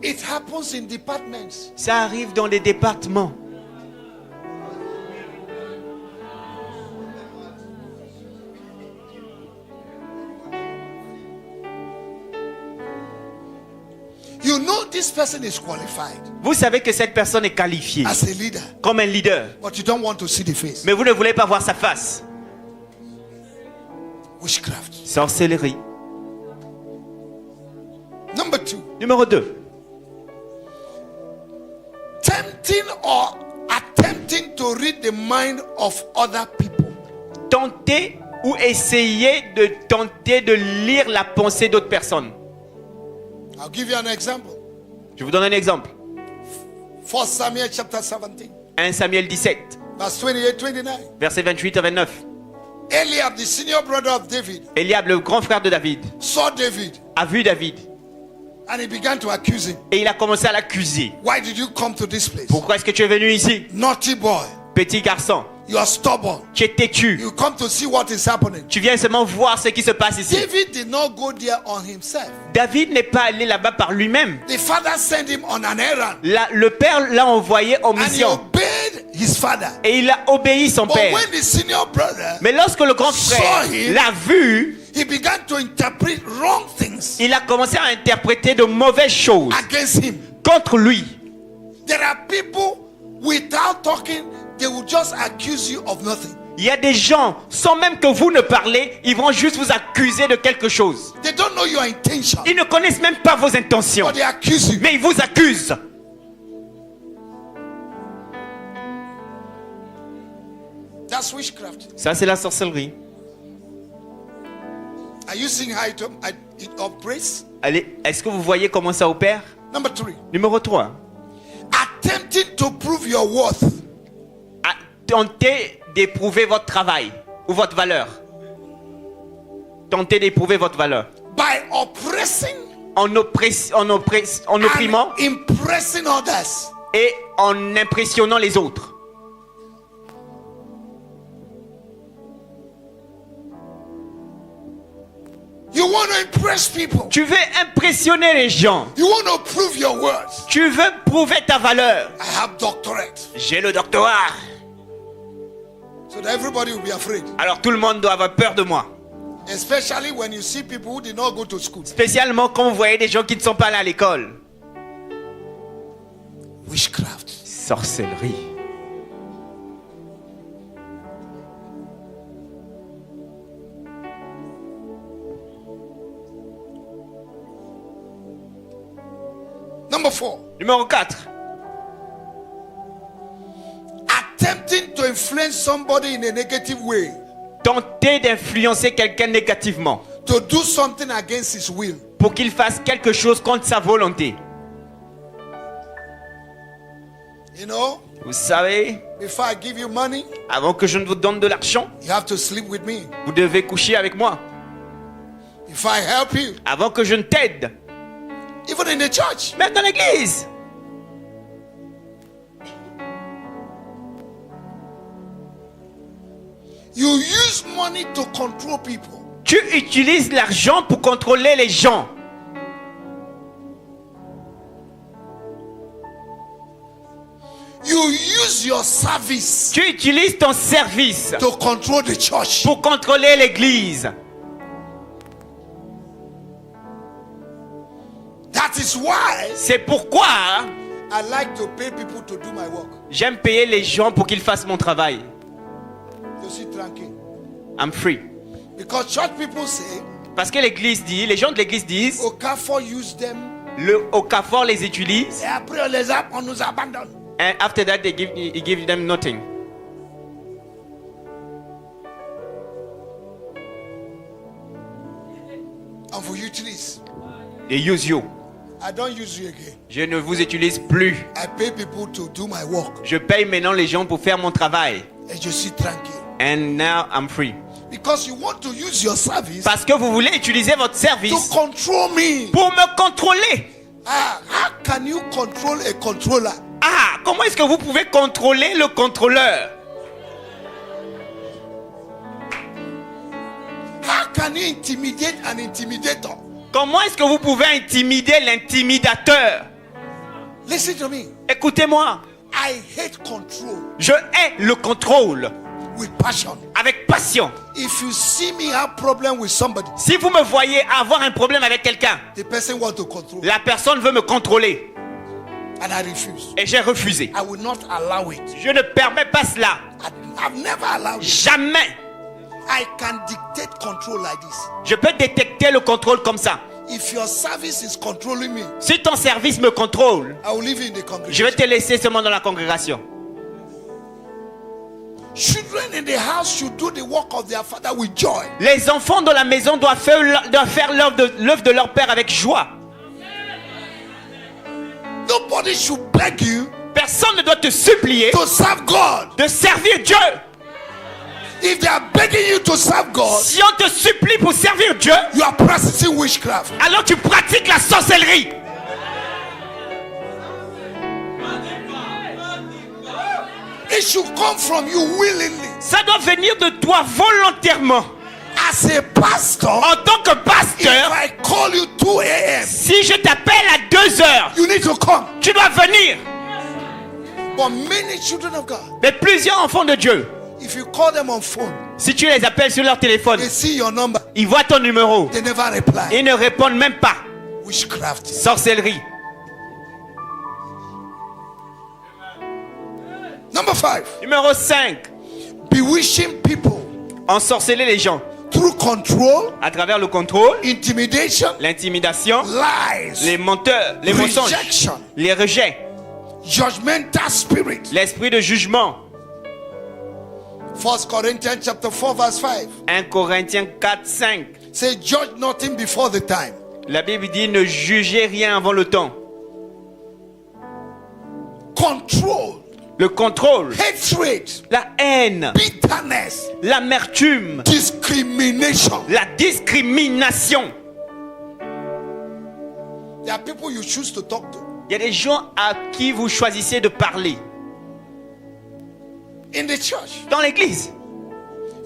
it happens in departments. Ça arrive dans les départements. You know this person is qualified Vous savez que cette personne est qualifiée as a leader, comme un leader. but you don't want to see the face. Mais vous ne voulez pas voir sa face. Witchcraft. Sorcellerie. Number 2, Numéro 2. tempting or attempting to read the mind of other people. Tenter ou essayer de tenter de lire la pensée d'autres personnes. I'll give you an example. Je vous donne un exemple. 1 Samuel chapter 17, 1 Samuel 17, verse 28-29. versets 28 à 29. Eliab, the senior brother of David, Eliab, le grand frère de David, saw David a vu David and he began to accuse him. et il a commencé à l'accuser. Why did you come to this place? Pourquoi est-ce que tu es venu ici? Naughty boy, Petit garçon, you are stubborn. tu es têtu. You come to see what is happening. Tu viens seulement voir ce qui se passe ici. David did not go there on himself. David n'est pas allé là-bas par lui-même. The father sent him on an errand Le père l'a envoyé en and he mission obeyed his father. et il a obéi son But père. when the senior brother, Mais lorsque le grand frère saw him, l'a vu, he began to interpret wrong things il a commencé à interpréter de mauvaises choses against him. contre lui. There are people, without talking, they will just accuse you of nothing. Il y a des gens, sans même que vous ne parlez, ils vont juste vous accuser de quelque chose. They don't know your intention, Ils ne connaissent même pas vos intentions, but they accuse you. mais ils vous accusent. That's witchcraft. Ça, c'est la sorcellerie. Are you seeing how it operates? Allez, est-ce que vous voyez comment ça opère? Number 3, Numéro 3. attempting to prove your worth Tentez d'éprouver votre travail ou votre valeur. Tentez d'éprouver votre valeur. by oppressing En opprimant and impressing others. et en impressionnant les autres. You want to impress people. Tu veux impressionner les gens. You want to prove your worth. Tu veux prouver ta valeur. I have doctorate. J'ai le doctorat. So that everybody will be afraid. Alors tout le monde doit avoir peur de moi. Especially when you see people who did not go to school. Spécialement quand vous voyez des gens qui ne sont pas allés à l'école. Witchcraft. Sorcellerie. Number 4, Numéro 4. attempting to influence somebody in a negative way, Tenter d'influencer quelqu'un négativement to do something against his will. pour qu'il fasse quelque chose contre sa volonté. You know, Vous savez, before I give you money, avant que je ne vous donne de l'argent, you have to sleep with me. vous devez coucher avec moi. If I help you, Avant que je ne t'aide, even in the church, même dans l'église. you use money to control people. Tu utilises l'argent pour contrôler les gens. You use your service Tu utilises ton service to control the church. pour contrôler l'église. That is why C'est pourquoi I like to pay people to do my work. j'aime payer les gens pour qu'ils fassent mon travail. You see, tranquille. I'm free. Because church people say, Parce que l'église dit, les gens de l'église disent, Okafor use them. le Okafor les utilise, Et après, on nous abandonne. and after that he give them nothing. And for utilize. They use you. I don't use you again. Je ne vous utilise plus. I pay people to do my work. Je paye maintenant les gens pour faire mon travail. Et je suis tranquille. And now I'm free. Because you want to use your service Parce que vous voulez utiliser votre to service control me. pour me contrôler. How can you control a controller? Ah, comment est-ce que vous pouvez contrôler le contrôleur? How can you intimidate an intimidator? Comment est-ce que vous pouvez intimider l'intimidateur? Listen to me. Écoutez-moi, I hate control je hais le contrôle with passion. avec passion. If you see me have problem with somebody, Si vous me voyez avoir un problème avec quelqu'un, the person want to control, la personne veut me contrôler and I refuse. et j'ai refusé. I will not allow it. Je ne permets pas cela. I've never allowed it. Jamais. I can dictate control like this. Je peux détecter le contrôle comme ça. If your service is controlling me, Si ton service me contrôle, I will leave you in the je congregation. vais te laisser seulement dans la congrégation. Children in the house should do the work of their father with joy. Les enfants dans la maison doivent faire l'œuvre de leur père avec joie. Nobody should beg you Personne ne doit te supplier to serve God. de servir Dieu. If they are begging you to serve God, Si on te supplie pour servir Dieu, you are practicing witchcraft. alors tu pratiques la sorcellerie. It should come from you willingly. Ça doit venir de toi volontairement. As a pastor, En tant que if pasteur, I call you 2 a.m., si je t'appelle à 2 heures, you need to come. tu dois venir. But many children of God, Mais plusieurs enfants de Dieu, if you call them on phone, si tu les appelles sur leur téléphone, they see your number, ils voient ton numéro. they never reply. Ils ne répondent même pas. Witchcraft. Sorcellerie. Number 5, Numéro 5. bewitching people Ensorceler les gens through control, à travers le contrôle, intimidation, l'intimidation, lies, les menteurs, les mensonges, rejection, les rejets, judgmental spirit. l'esprit de jugement. 1 Corinthians chapter 4 verse 5 1 Corinthiens 4, 5. say, judge nothing before the time. La Bible dit ne jugez rien avant le temps. Control, Le contrôle, hatred, la haine, bitterness, l'amertume, discrimination. la discrimination. There are people you choose to talk to. Il y a des gens à qui vous choisissez de parler. In the church, Dans l'église,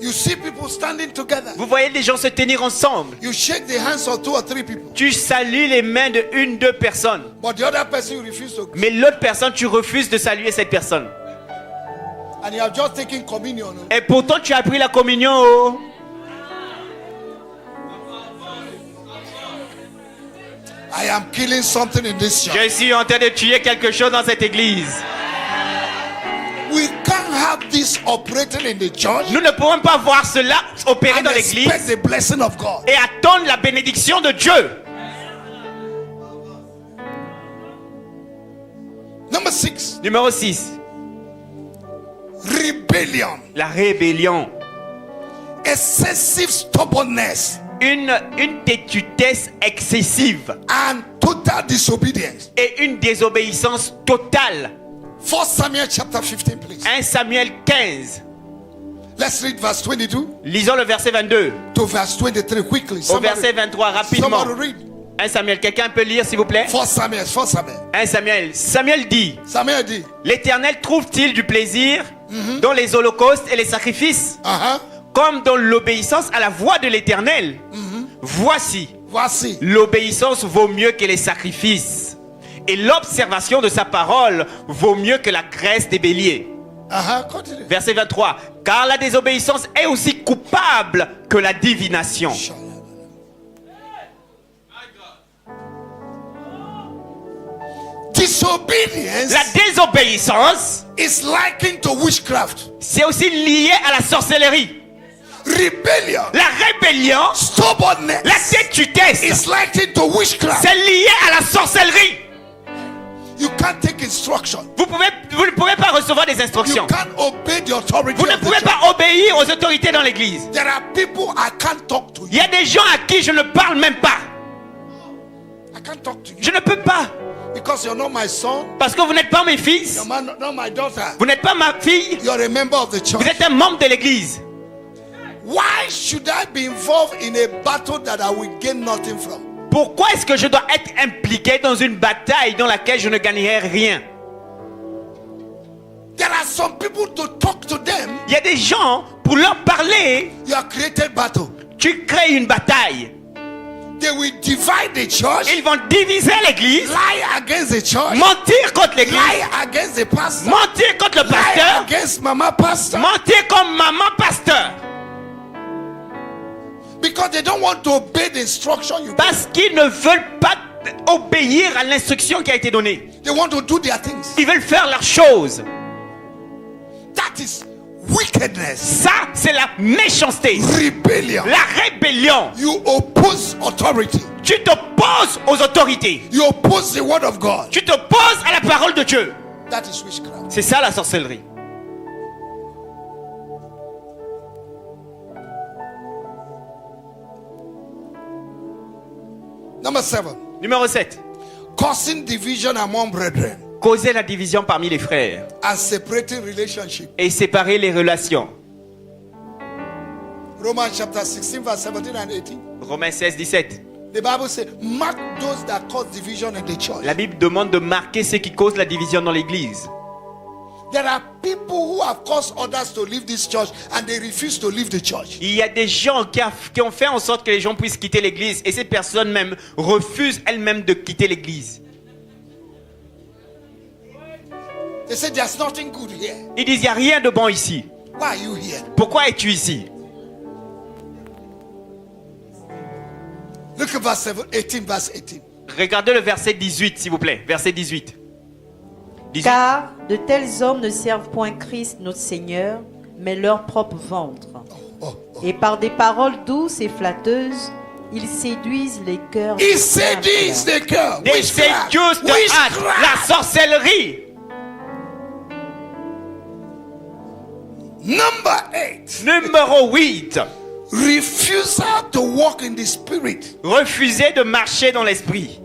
you see people standing together. vous voyez des gens se tenir ensemble. You shake the hands of 2 or 3 people, Tu salues les mains de 1, 2 personnes. but the other person you refuse to. Mais l'autre personne, tu refuses de saluer cette personne. And you have just taken communion. Et pourtant, tu as pris la communion. Oh. I am killing something in this church. Je suis en train de tuer quelque chose dans cette église. We can't have this operating in the church Nous ne pouvons pas voir cela opérer and dans expect l'église the blessing of God. et attendre la bénédiction de Dieu. Number 6, Numéro 6. rebellion, La rébellion. excessive stubbornness, Une têtutesse excessive and total disobedience. et une désobéissance totale. 1 Samuel chapter 15, please. 1 Samuel 15. Let's read verse 22 Lisons le verset 22 to verse 23 quickly. au verset 23 rapidement. somebody read. 1 Samuel, quelqu'un peut lire s'il vous plaît? 1 Samuel, 1 Samuel. 1 Samuel. Samuel dit: Samuel dit, l'Éternel trouve-t-il du plaisir dans les holocaustes et les sacrifices, comme dans l'obéissance à la voix de l'Éternel? Voici, voici, l'obéissance vaut mieux que les sacrifices, et l'observation de sa parole vaut mieux que la graisse des béliers. continue. Verset 23. Car la désobéissance est aussi coupable que la divination. Disobedience La désobéissance, is likened to witchcraft. c'est aussi lié à la sorcellerie. Rebellion, La rébellion, stubbornness la têtutesse, is likened to witchcraft. c'est lié à la sorcellerie. You can't take instruction. Vous ne pouvez pas recevoir des You instructions. can't obey the authority Vous ne of the pouvez church. pas obéir aux autorités dans l'église. There are people I can't talk to Il you. y a des gens à qui je ne parle même pas. I can't talk to you Je ne peux pas. because you're not my son, Parce que vous n'êtes pas mes fils. you're not my daughter. Vous n'êtes pas ma fille. You're a member of the church. Vous êtes un membre de l'église. Why should I be involved in a battle that I will gain nothing from? Pourquoi est-ce que je dois être impliqué dans une bataille dans laquelle je ne gagnerai rien? There are some people to talk to them. Il y a des gens, pour leur parler, You have created battle. tu crées une bataille. They will divide the church, Ils vont diviser l'église, lie against the church, mentir contre l'église, lie against the pastor, mentir contre le lie pasteur, against mama pastor, mentir comme maman pasteur. because they don't want to obey the instruction you give. Parce qu'ils ne veulent pas obéir à l'instruction qui a été donnée. They want to do their things. Ils veulent faire leurs choses. That is wickedness, Ça, c'est la méchanceté, rebellion. la rébellion. You oppose authority. Tu t'opposes aux autorités. You oppose the word of God. Tu t'opposes à la parole de Dieu. That is witchcraft. C'est ça la sorcellerie. Number 7. Numéro 7. Causing division among brethren Causer la division parmi les frères and separating relationship. et séparer les relations. Romans chapter 16 verse 17 and 18. Romains 16, 17. The Bible says, mark those that cause division in the church. La Bible demande de marquer ceux qui causent la division dans l'église. There are people who have caused others to leave this church and they refuse to leave the church. Il y a des gens qui ont fait en sorte que les gens puissent quitter l'église et ces personnes même refusent elles-mêmes de quitter l'église. They say there's nothing good here. Ils disent il n'y a rien de bon ici. Why are you here? Pourquoi es-tu ici? Look at verse 18, verse 18. Regardez le verset 18 s'il vous plaît. Verset 18. 18. Car de tels hommes ne servent point Christ notre Seigneur, mais leur propre ventre. Et par des paroles douces et flatteuses, ils séduisent les cœurs. He seduces the girl. They Witchcraft. seduce the heart. La sorcellerie. Number 8. Numéro 8. Refusal to walk in the spirit. Refuser de marcher dans l'esprit.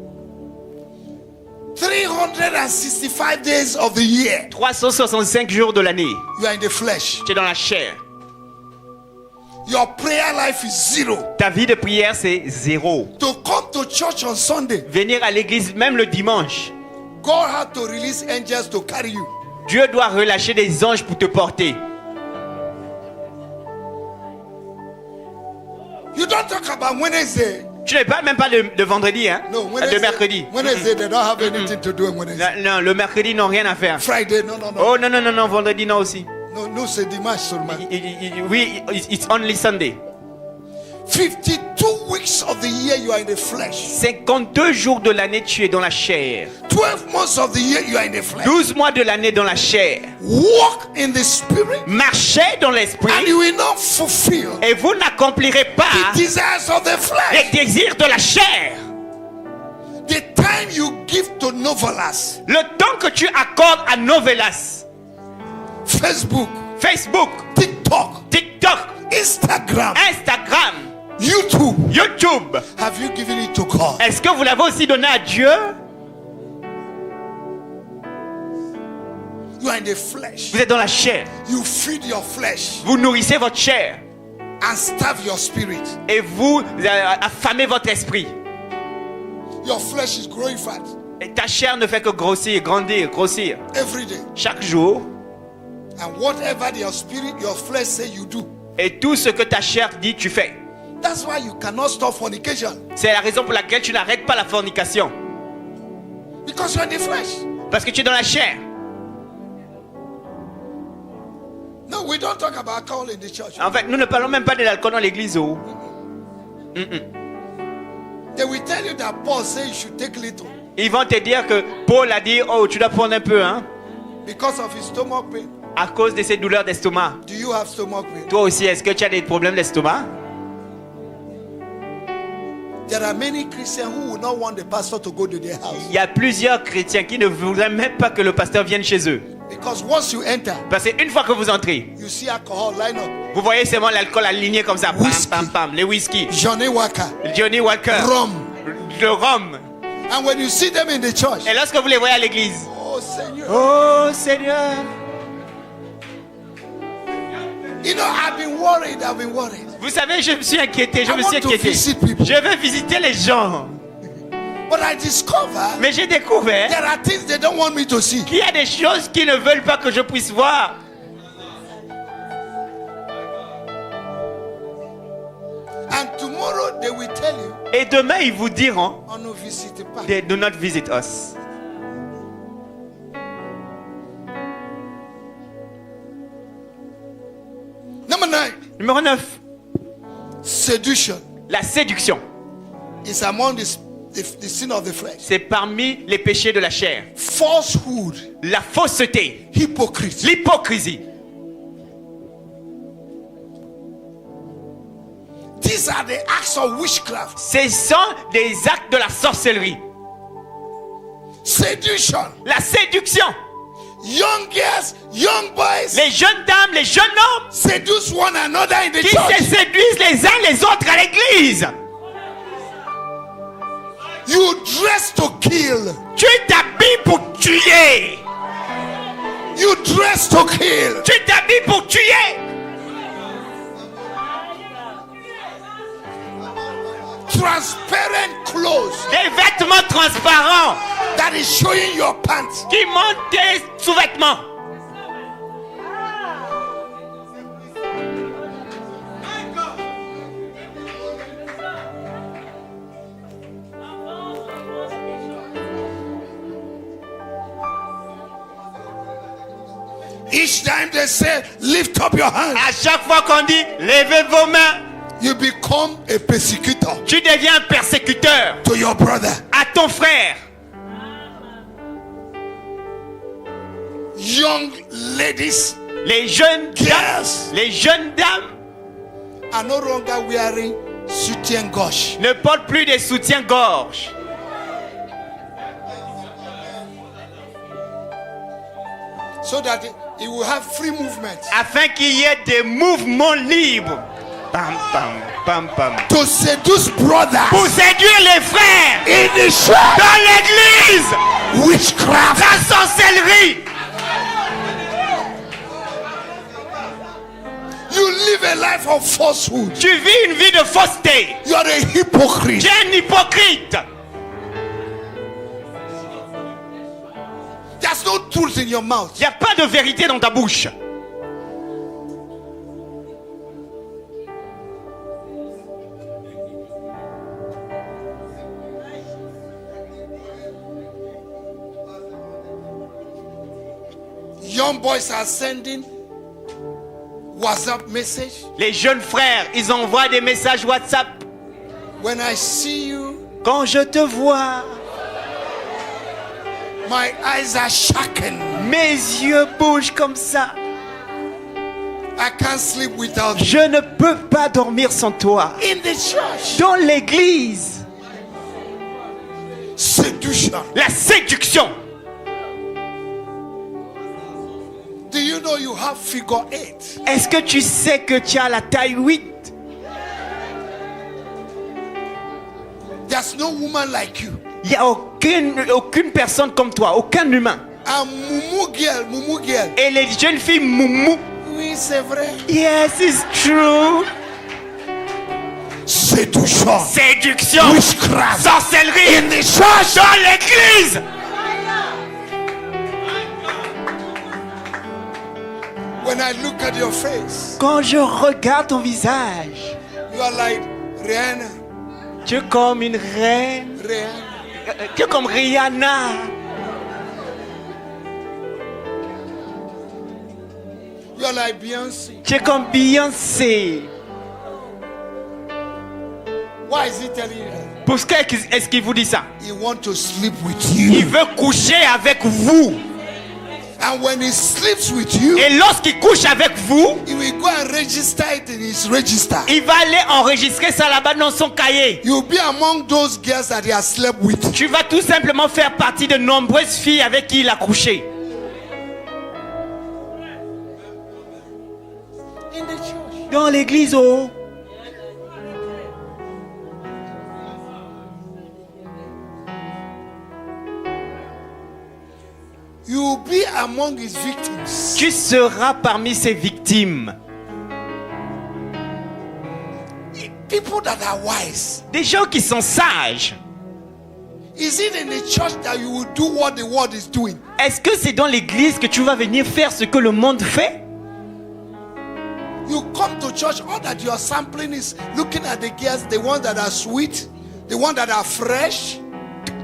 365 days of the year. 365 jours de l'année. You are in the flesh. Tu es dans la chair. Your prayer life is zero. Ta vie de prière, c'est zéro. To come to church on Sunday, Venir à l'église, même le dimanche. God had to release angels to carry you. Dieu doit relâcher des anges pour te porter. You don't talk about Wednesday. Tu ne parles même pas de vendredi, hein? No, De Wednesday. mercredi. Wednesday, they don't have anything to do on Wednesday. Non, le mercredi, non, rien à faire. Friday, no, no, no. Oh non, non, non, non, vendredi, non aussi. No, no, c'est dimanche seulement. Oui, it's only Sunday. 52 weeks of the year you are in the flesh. 52 jours de l'année, tu es dans la chair. 12 months of the year you are in the flesh. 12 mois de l'année dans la chair. Walk in the spirit Marchez dans l'esprit and you will not fulfill et vous n'accomplirez the pas desires of the les flesh. désirs de la chair. The time you give to novelas, Le temps que tu accordes à Novelas, Facebook, Facebook, TikTok, TikTok, Instagram, Instagram, YouTube, YouTube, have you given it to God? est-ce que vous l'avez aussi donné à Dieu? You are in the flesh. Vous êtes dans la chair. You feed your flesh Vous nourrissez votre chair and starve your spirit. et vous affamez votre esprit. Your flesh is growing fat Et ta chair ne fait que grossir, grandir, grossir. every day. Chaque jour. And whatever your spirit, your flesh say you do. Et tout ce que ta chair dit, tu fais. That's why you cannot stop fornication. C'est la raison pour laquelle tu n'arrêtes pas la fornication. Because you're in the flesh. Parce que tu es dans la chair. No, we don't talk about alcohol in the church. En fait, nous ne parlons même pas de l'alcool dans l'église. Oh. They will tell you that Paul said you should take little Ils vont te dire que Paul a dit, oh, tu dois prendre un peu, hein, because of his stomach pain. à cause de ces douleurs d'estomac. Do you have stomach pain? Toi aussi, est-ce que tu as des problèmes d'estomac? There are many Christians who will not want the pastor to go to their house. Il y a plusieurs chrétiens qui ne voudraient même pas que le pasteur vienne chez eux. Because once you enter, Parce qu'une fois que vous entrez, you see alcohol line up. vous voyez seulement l'alcool aligné comme ça. Pam, Whisky. pam, pam. Les whisky, Johnny Walker, Johnny Walker, rum. le rhum. And when you see them in the church, Et lorsque vous les voyez à l'église, oh Seigneur. oh Seigneur. You know, I've been worried. Vous savez, je me suis inquiété, je I me want suis to inquiété. visit people. Je veux visiter les gens. But I discover Mais j'ai découvert there are things they don't want me to see. qu'il y a des choses qu'ils ne veulent pas que je puisse voir. And tomorrow they will tell you, Et demain, ils vous diront, on ne visite pas. they do not visit us. Number 9, Numéro 9, seduction la séduction. is among the sin of the flesh. C'est parmi les péchés de la chair. Falsehood, La fausseté, hypocrisy. l'hypocrisie. These are the acts of witchcraft. Ce sont des actes de la sorcellerie. Seduction. La séduction. Young girls, young boys Les jeunes dames, les jeunes hommes seduce one another in the qui se church. séduisent les uns les autres à l'église. You dress to kill. Tu t'habilles pour tuer. You dress to kill. Tu t'habilles pour tuer. Transparent clothes Des vêtements transparents that is showing your pants. qui montrent tes sous-vêtements. Each time they say, lift up your hands, À chaque fois qu'on dit levez vos mains, you become a persecutor tu deviens un persécuteur to your brother. à ton frère. Young ladies Les jeunes dames, Yes. les jeunes dames are no longer wearing soutien-gorge. ne portent plus des soutiens-gorge So that it will have free movement. afin qu'il y ait des mouvements libres. Pam, pam, pam, pam. To seduce brothers Pour séduire les frères in the church. dans l'église. Witchcraft. La sorcellerie. You live a life of falsehood. Tu vis une vie de fausseté. You are a hypocrite. Tu es un hypocrite. There's no truth in your mouth. Il n'y a pas de vérité dans ta bouche. Young boys are sending WhatsApp message. Les jeunes frères, ils envoient des messages WhatsApp. When I see you, Quand je te vois, my eyes are shaken. mes yeux bougent comme ça. I can't sleep without you. Je ne peux pas dormir sans toi. In the church, Dans l'église, seduction. la séduction. Do you know you have figure 8? Est-ce que tu sais que tu as la taille 8? There's no woman like you. Il n'y a aucune personne comme toi, aucun humain. And mumu girl. Et les jeunes filles moumou. Oui, c'est vrai. Yes, it's true. Seduction. Séduction. Witchcraft. Sorcellerie. In the church. Dans l'église. When I look at your face, Quand je regarde ton visage, you are like Rihanna. tu es comme une reine. Rihanna. Tu es comme Rihanna. You are like Beyonce. Tu es comme Beyoncé. Why is he telling you that? Pourquoi est-ce qu'il vous dit ça? He wants to sleep with Il you. veut coucher avec vous. And when he sleeps with you, Et lorsqu'il couche avec vous, he will go and register it in his register. il va aller enregistrer ça là-bas dans son cahier. You'll be among those girls that he has slept with. Tu vas tout simplement faire partie de nombreuses filles avec qui il a couché. In the church. Dans l'église, oh. You'll be among his victims. Tu seras parmi ses victimes. people that are wise. Des gens qui sont sages. Is it in the church that you will do what the world is doing? Est-ce que c'est dans l'église que tu vas venir faire ce que le monde fait? You come to church, all that you are sampling is looking at the girls, the ones that are sweet, the ones that are fresh.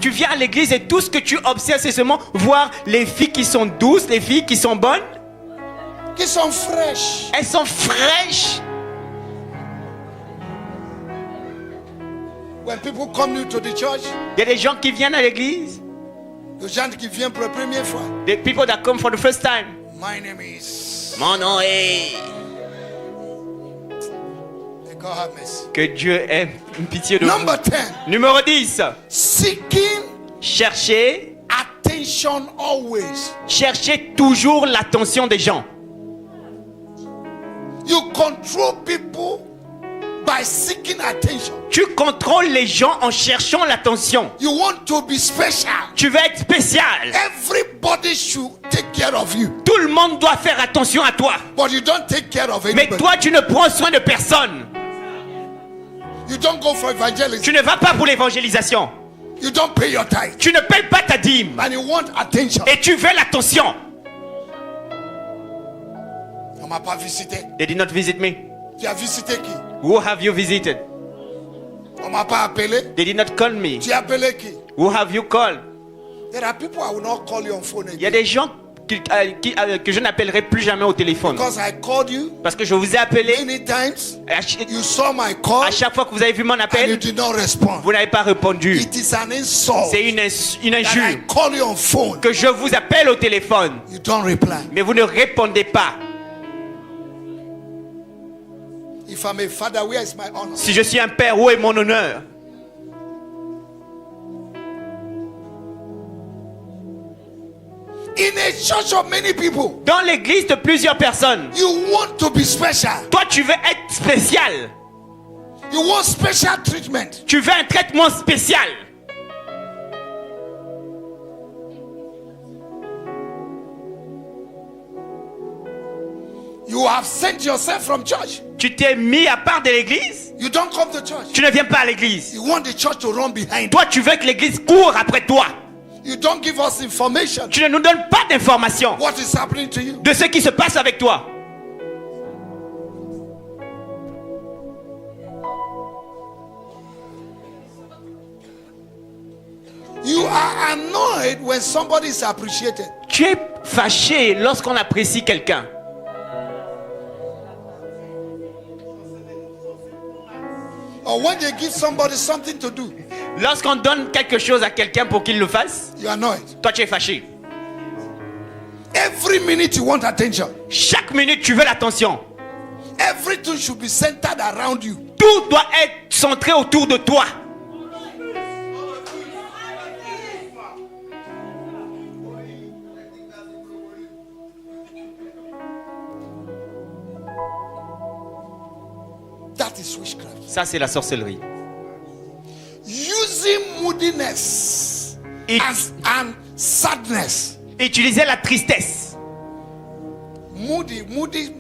Tu viens à l'église et tout ce que tu observes, c'est seulement voir les filles qui sont douces, les filles qui sont bonnes. Qui sont fresh. Elles sont fraîches. When people come new to the church, Il y a des gens qui viennent à l'église. les gens qui viennent pour la première fois. The people that come for the first time. My name is. Mon nom est... May God have mercy. Que Dieu ait une pitié de vous. Number 10. Numéro 10. Seeking Cherchez, attention always. cherchez toujours l'attention des gens. You control people by seeking attention. Tu contrôles les gens en cherchant l'attention. You want to be special. Tu veux être spécial. Everybody should take care of you. Tout le monde doit faire attention à toi. But you don't take care of Mais anybody. toi, tu ne prends soin de personne. You don't go for evangelism. Tu ne vas pas pour l'évangélisation. You don't pay your tithe. Tu ne payes pas ta dîme. And you want attention. Et tu veux l'attention. On m'a pas visité. They did not visit me. Tu as visité qui? Who have you visited? On m'a pas appelé. They did not call me. Tu as appelé qui? Who have you called? There are people I will not call you on phone Il y a again. des gens que je n'appellerai plus jamais au téléphone. Because I called you Parce que je vous ai appelé. many times. À ch- You saw my call À chaque fois que vous avez vu mon and you appel, did not respond. vous n'avez pas répondu. It is an insult C'est une that I injure call you on phone. que je vous appelle au téléphone, You don't reply. mais vous ne répondez pas. If I'm a father, where is my honor? Si je suis un père, où est mon honneur? In a church of many people, Dans l'église de plusieurs personnes, you want to be special. toi tu veux être spécial. You want special treatment. Tu veux un traitement spécial. You have sent yourself from church. Tu t'es mis à part de l'église. You don't come to church. Tu ne viens pas à l'église. You want the church to run behind. Toi tu veux que l'église court après toi. You don't give us information. Tu ne nous donnes pas d'informations What is happening to you? de ce qui se passe avec toi. You are annoyed when somebody is appreciated. Tu es fâché lorsqu'on apprécie quelqu'un. Or when they give somebody something to do, Lorsqu'on donne quelque chose à quelqu'un pour qu'il le fasse, you are annoyed. toi tu es fâché. Every minute you want attention. Chaque minute tu veux l'attention. Everything should be centered around you. Tout doit être centré autour de toi. That is witchcraft. Ça c'est la sorcellerie. Using moodiness It- and sadness. Utiliser la tristesse. Moody. What do you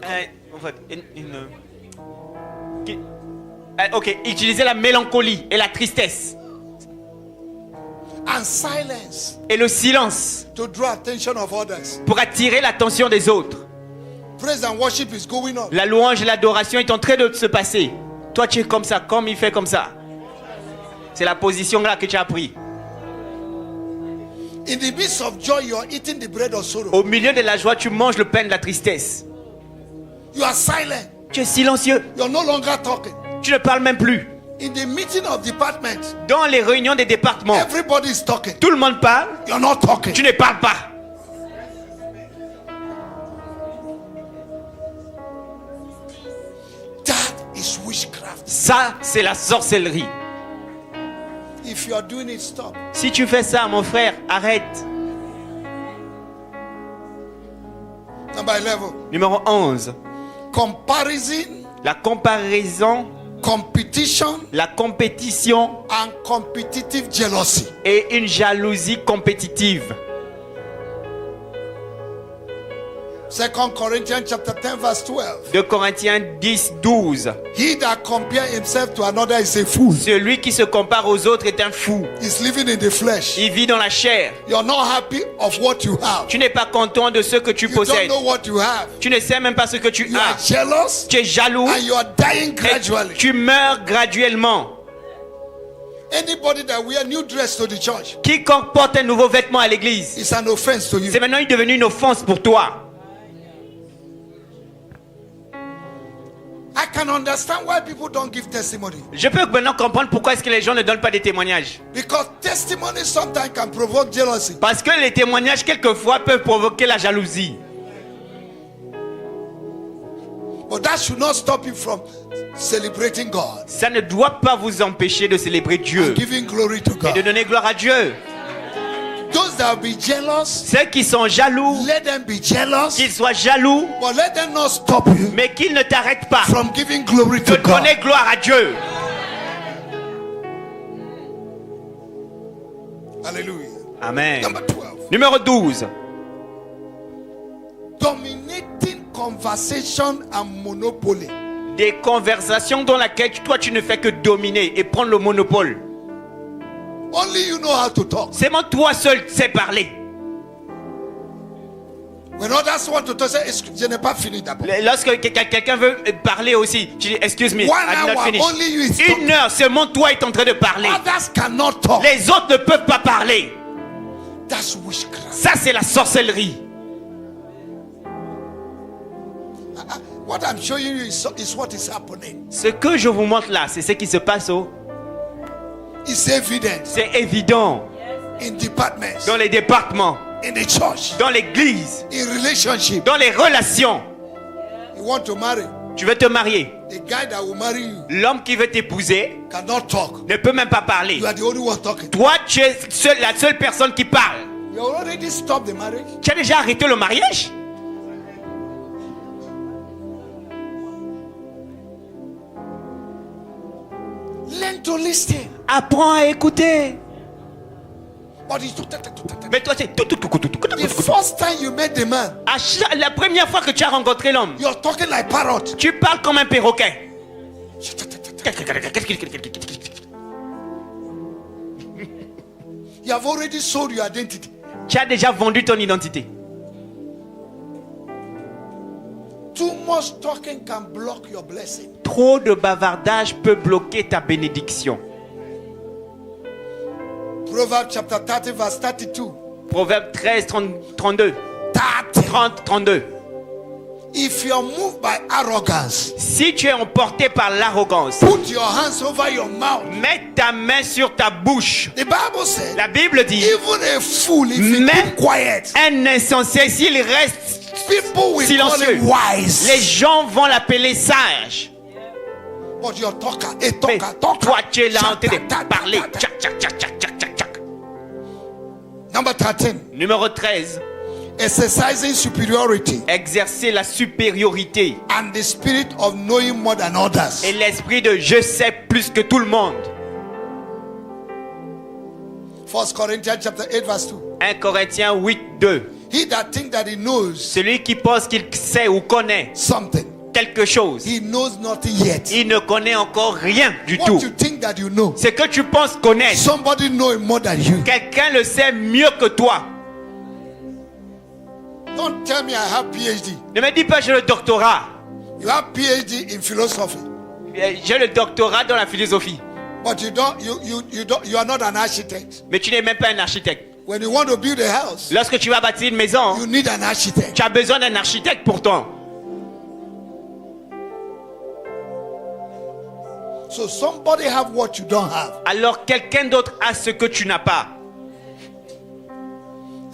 call it? En fait, ok, utiliser la mélancolie et la tristesse. And silence Et le silence to draw attention of others. pour attirer l'attention des autres. Praise and worship is going on. La louange et l'adoration est en train de se passer. Toi tu es comme ça, comme il fait comme ça. C'est la position là que tu as pris. In the midst of joy, you are eating the bread of sorrow. Au milieu de la joie, tu manges le pain de la tristesse. You are silent. Tu es silencieux. You are no longer talking. Tu ne parles même plus. In the meeting of department, Dans les réunions des départements, everybody is talking. tout le monde parle. You are not talking. Tu ne parles pas. That is witchcraft. Ça, c'est la sorcellerie. If you are doing it, stop. Si tu fais ça, mon frère, arrête. Number 11. Numéro 11. Comparison, La comparaison, competition, la compétition and competitive jealousy. et une jalousie compétitive. 2 Corinthians chapter 10 verse 12. 2 Corinthiens 10, 12. He that compare himself to another is a fool. Celui qui se compare aux autres est un fou. He's living in the flesh. Il vit dans la chair. You're not happy of what you have. Tu n'es pas content de ce que tu You don't possèdes. know what you have. Tu ne sais même pas ce que tu You are as. jealous Tu es jaloux and you are dying et gradually. tu meurs graduellement. Anybody that wear new dress to the church Quiconque porte un nouveau vêtement à l'église, is an offense to you. c'est maintenant devenu une offense pour toi. I can understand why people don't give testimony. Je peux maintenant comprendre pourquoi est-ce que les gens ne donnent pas des témoignages. Because testimony sometimes can provoke jealousy. Parce que les témoignages quelquefois peuvent provoquer la jalousie. But that should not stop you from celebrating God Ça ne doit pas vous empêcher de célébrer Dieu and giving glory to et God. de donner gloire à Dieu. Those that will be jealous, Ceux qui sont jaloux, let them be jealous, qu'ils soient jaloux, but let them not stop you mais qu'ils ne t'arrêtent pas from giving glory de to God. donner gloire à Dieu. Hallelujah. Amen. Number 12. Numéro 12. Dominating conversation and monopoly. Des conversations dans lesquelles toi tu ne fais que dominer et prendre le monopole. Only you know how to talk. C'est moi toi seul sais parler. When others want to talk, say, excuse, je n'ai pas fini d'abord. Lorsque quelqu'un veut parler aussi, tu dis excuse me, 1 I did not hour, finish. only you is talking. Une heure seulement toi est en train de parler. Others cannot talk. Les autres ne peuvent pas parler. That's witchcraft. Ça c'est la sorcellerie. What I'm showing you is what is happening. Ce que je vous montre là, c'est ce qui se passe. It's evident C'est évident in departments, dans les départements, in the church, dans l'église, in relationship. dans les relations. You want to marry. Tu veux te marier. The guy that will marry you L'homme qui veut t'épouser cannot talk. ne peut même pas parler. You are the only one talking. Toi, tu es la seule personne qui parle. You already stopped the marriage. Tu as déjà arrêté le mariage? Learn to listen. Apprends à écouter. But it's Mais toi, c'est the first time you met the man, la première fois que tu as rencontré l'homme, you're talking like parrot. tu parles comme un perroquet. You have already sold your identity. Tu as déjà vendu ton identité. Too much talking can block your blessing. Trop de bavardage peut bloquer ta bénédiction. Proverbs chapter 30 verse 32. Proverbe 13, 32. 30, 32. If you're moved by arrogance, Si tu es emporté par l'arrogance, put your hands over your mouth. mets ta main sur ta bouche. The Bible said, La Bible dit, even a fool, if he Mais- keep quiet, un insensé, s'il reste people will silencieux, call him wise. les gens vont l'appeler sage. But you're talker, a Mais talker, talker. toi, tu es là en train de Ta, ta, ta, parler. ta, ta. Tchac, tchac, tchac, tchac, tchac, tchac, tchac. Number 13, Numéro 13. exercising superiority Exercer la supériorité and the spirit of knowing more than others. et l'esprit de je sais plus que tout le monde. 1 Corinthians chapter 8 verse 2. 1 Corinthiens 8, 2. He that think that he knows Celui qui pense qu'il sait ou connaît something, quelque chose, he knows nothing yet. il ne connaît encore rien du What tout. you think that you know, Ce que tu penses connaître, somebody know it more than you. quelqu'un le sait mieux que toi. Don't tell me I have PhD. Ne me dis pas j'ai le doctorat. You have PhD in philosophy, J'ai le doctorat dans la philosophie. but you are not an architect. Mais tu n'es même pas un architecte. When you want to build a house, Lorsque tu vas bâtir une maison, you need an architect. tu as besoin d'un architecte pourtant. So somebody have what you don't have. Alors quelqu'un d'autre a ce que tu n'as pas.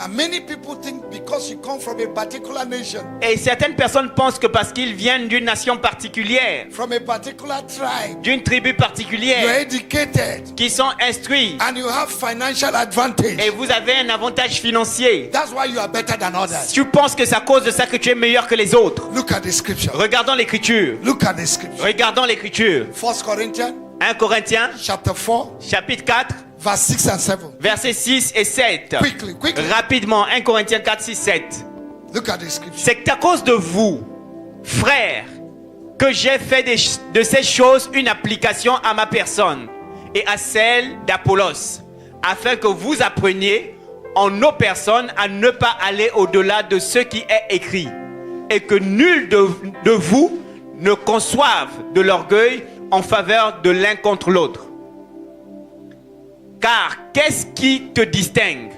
And many people think because you come from a particular nation, Et certaines personnes pensent que parce qu'ils viennent d'une nation particulière, from a particular tribe, d'une tribu you are particulière, educated qui sont instruits, and you have financial advantage. et vous avez un avantage financier, That's why you are better than others. tu penses que c'est à cause de ça que tu es meilleur que les autres. Look at the scripture. Regardons l'écriture. Look at the scripture. Regardons l'écriture. 1 Corinthians 1 Corinthiens, chapter 4, chapitre 4, verse 6 and 7. versets 6 et 7. Quickly. Rapidement, 1 Corinthiens 4, 6, 7. Look at the scripture. C'est à cause de vous, frères, que j'ai fait de ces choses une application à ma personne et à celle d'Apollos, afin que vous appreniez en nos personnes à ne pas aller au-delà de ce qui est écrit, et que nul de vous ne conçoive de l'orgueil en faveur de l'un contre l'autre. Car qu'est-ce qui te distingue?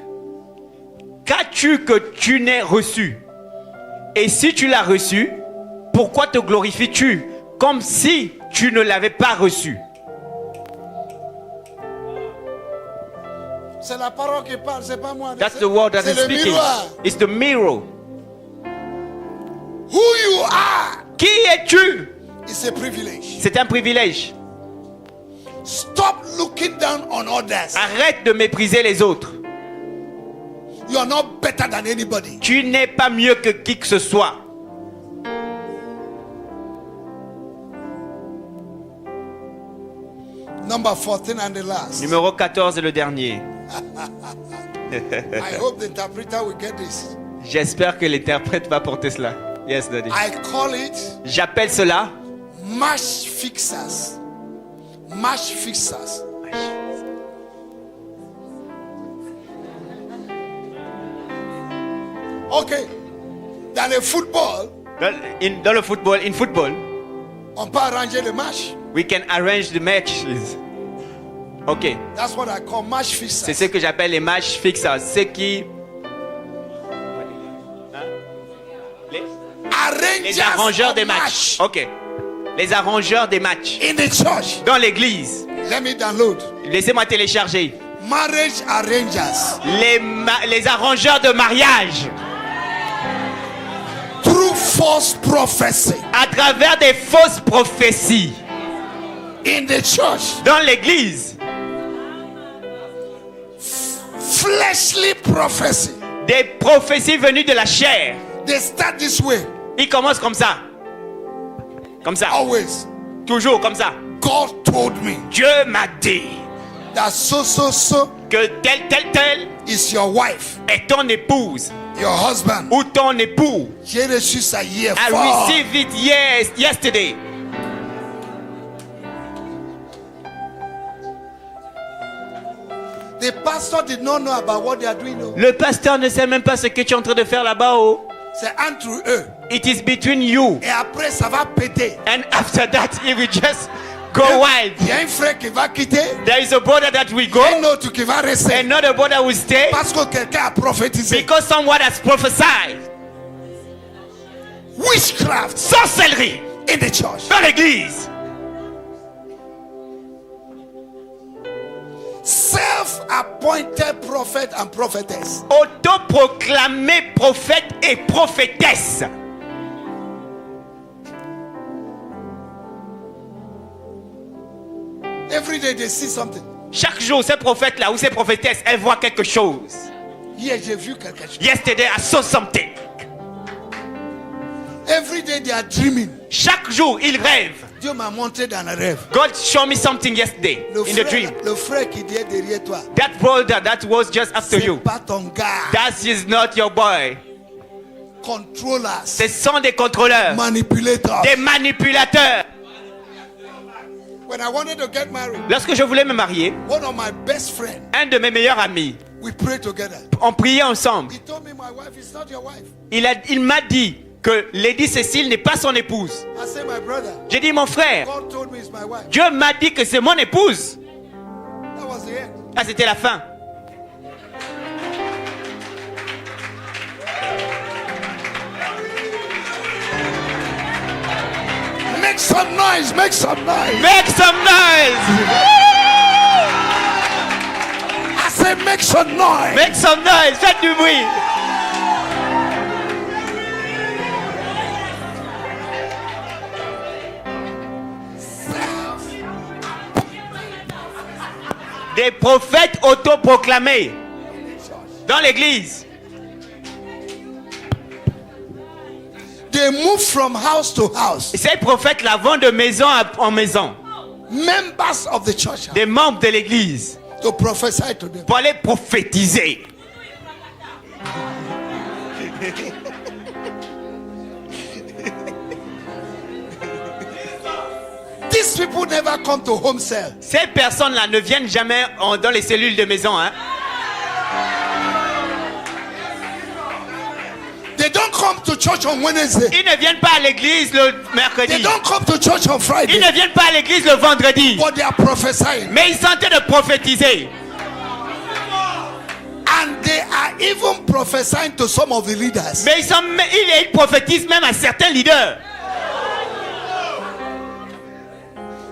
Qu'as-tu que tu n'aies reçu? Et si tu l'as reçu, pourquoi te glorifies-tu comme si tu ne l'avais pas reçu? C'est la parole qui parle, c'est pas moi. That's the word that C'est is le speaking. miroir. It's the mirror. Who you are Qui es-tu? is a privilege. C'est un privilège. Stop looking down on others. Arrête de mépriser les autres. You are not better than anybody. Tu n'es pas mieux que qui que ce soit. Number 14 and the last. Numéro 14 et le dernier. I hope the interpreter will get this. J'espère que l'interprète va porter cela. Yes, Daddy. I call it J'appelle cela match fixers. Match fixers. Okay. Dans le football, dans le football. In football, on peut arranger le match. we can arrange the matches. Ok. That's what I call match C'est fixers. ce que j'appelle les matchs fixes. Ceux qui... Les arrangeurs des matchs. Ok. Les arrangeurs des matchs. In the church. Dans l'église. Let me download. Laissez-moi télécharger. Marriage arrangers. Les arrangeurs de mariage. Through false prophecy. À travers des fausses prophéties. In the church. Dans l'église. Fleshly prophecy. Des prophéties venues de la chair. They start this way. Ils commencent comme ça. Comme ça. Always. Toujours comme ça. God told me Dieu m'a dit that so que tel is your wife, est ton épouse your husband. ou ton époux. J'ai reçu ça hier. I fort. received it yesterday. The pastor did not know about what they are doing. No. Le pasteur ne sait même pas ce que tu es en train de faire là-bas. Oh. C'est entre eux. It is between you. Et après, ça va péter. And after that, it will just go wild. Il y a un frère qui va quitter. There is a brother that will Il y a go. un autre qui va rester. Another brother will stay. Parce que quelqu'un a prophétisé. Because someone has prophesied. Witchcraft Sorcellerie in the church. dans l'église. Self-appointed prophet and prophetess. Autoproclamé prophète et prophétesse. Every day they see something. Chaque jour, ces prophètes-là ou ces prophétesses, elles voient quelque chose. Hier, j'ai vu quelque chose. Yesterday, I saw something. Every day they are dreaming. Chaque jour, ils rêvent. Dieu m'a montré dans un rêve. God showed me something yesterday in the dream. Le frère qui est derrière toi, That brother that was just after c'est you. pas ton gars. That is not your boy. Controllers, Ce sont des contrôleurs, manipulators. des manipulateurs. When I wanted to get married, Lorsque je voulais me marier, one of my best friends, un de mes meilleurs amis, we prayed together. on priait ensemble. He told me my wife is not your wife. Il m'a dit que Lady Cécile n'est pas son épouse. I said, my brother, J'ai dit, mon frère, God told me it's my wife. Dieu m'a dit que c'est mon épouse. That was the end. Ah, c'était la fin. Make some noise, make some noise. Make some noise! I said, make some noise. Make some noise! Faites du bruit! Des prophètes autoproclamés dans l'église. They move from house to house. Et ces prophètes-là vont de maison en maison. Members of the church Des membres de l'église. to prophesy to them. Pour aller prophétiser. These people never come to home cell. Ces personnes-là ne viennent jamais dans les cellules de maison. Hein. They don't come to church on Wednesday. Ils ne viennent pas à l'église le They mercredi. don't come to church on Ils Friday. ne viennent pas à l'église le vendredi. But they are prophesying. Mais ils sont en train de prophétiser. And they are even prophesying to some of the leaders. Mais ils prophétisent même à certains leaders.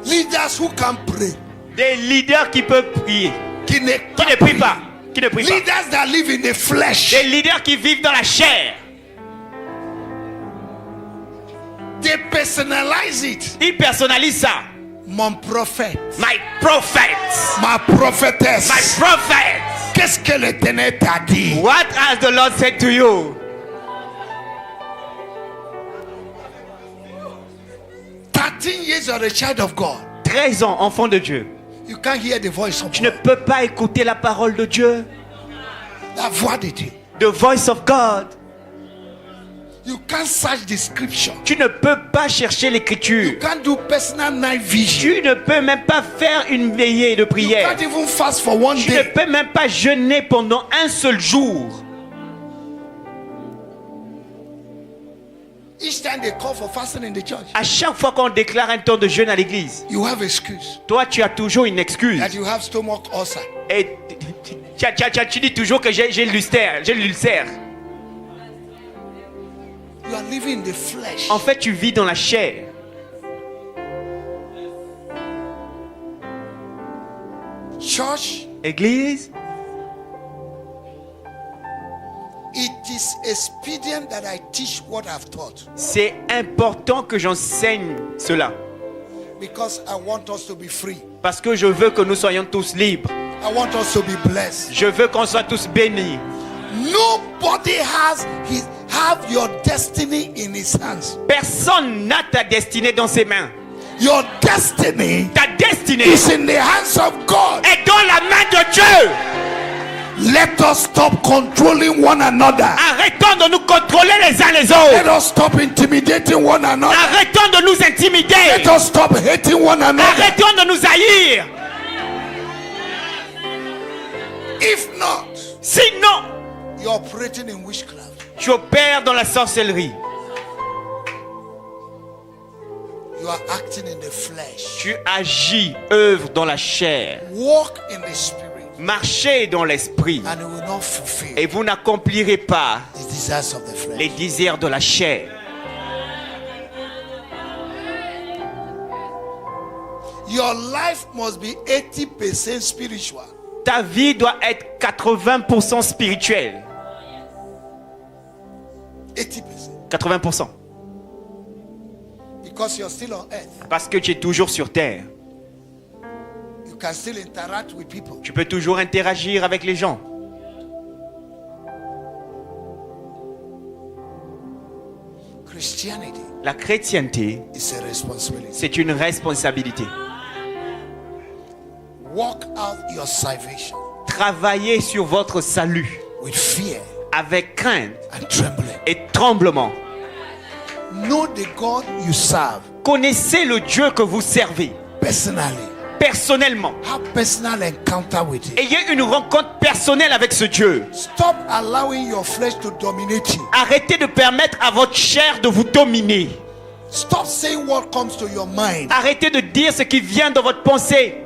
Leaders who can pray. Des leaders qui peuvent prier. Qui ne Qui ne prient pas. Qui ne prient pas. Leaders that live in the flesh. Des leaders qui vivent dans la chair. They personalize it. Ils personnalisent ça. Mon prophète. My prophet. Ma prophétesse. My prophet. Qu'est-ce que l'Éternel t'a dit? What has the Lord said to you? 13 years you're a child of God. 13 ans, enfant de Dieu. You can't hear the voice of Tu ne God. peux pas écouter la parole de Dieu. La voix de Dieu. The voice of God. You can't search the scripture. Tu ne peux pas chercher You l'écriture. can't do personal night vision. Tu ne peux même pas faire une veillée de You prière. can't even fast for one Tu ne day. peux même pas jeûner pendant un seul jour. Each time they call for fasting in the church, À chaque fois qu'on déclare un temps de jeûne à l'église, you have excuse toi tu as toujours une excuse. that you have stomach ulcer. Et tu dis toujours que j'ai l'ulcère. J'ai l'ulcère. You are living in the flesh. En fait, tu vis dans la chair. Church, Église, it is expedient that I teach what I've taught c'est important que j'enseigne cela. because I want us to be free. Parce que je veux que nous soyons tous libres. I want us to be blessed. Je veux qu'on soit tous bénis. Nobody have your destiny in his hands. Personne n'a ta destinée dans ses mains. Your destiny Ta destinée is in the hands of God. est dans la main de Dieu. Let us stop controlling one another. Arrêtons de nous contrôler les uns les Let autres. us stop intimidating one another. Arrêtons de nous intimider. Let us stop hating one another. Arrêtons de nous haïr. If not, Sinon, you're operating in witchcraft. tu opères dans la sorcellerie. You are acting in the flesh. Tu agis, œuvres dans la chair. Walk in the spirit, Marchez dans l'esprit. and you will not fulfill Et vous n'accomplirez pas the desires of the flesh. les désirs de la chair. Your life must be 80% spiritual. Ta vie doit être 80% spirituelle. 80%. 80%. Because you're still on earth. Parce que tu es toujours sur terre. You can still interact with people. Tu peux toujours interagir avec les gens. Christianity La chrétienté, is a responsibility. c'est une responsabilité. Walk out your salvation Travaillez sur votre salut with fear avec crainte and trembling. et tremblement. Know the God you serve Connaissez le Dieu que vous servez personally. personnellement. Have personal encounter with Him. Ayez une rencontre personnelle avec ce Dieu. Stop allowing your flesh to dominate you. Arrêtez de permettre à votre chair de vous dominer. Stop saying what comes to your mind. Arrêtez de dire ce qui vient dans votre pensée.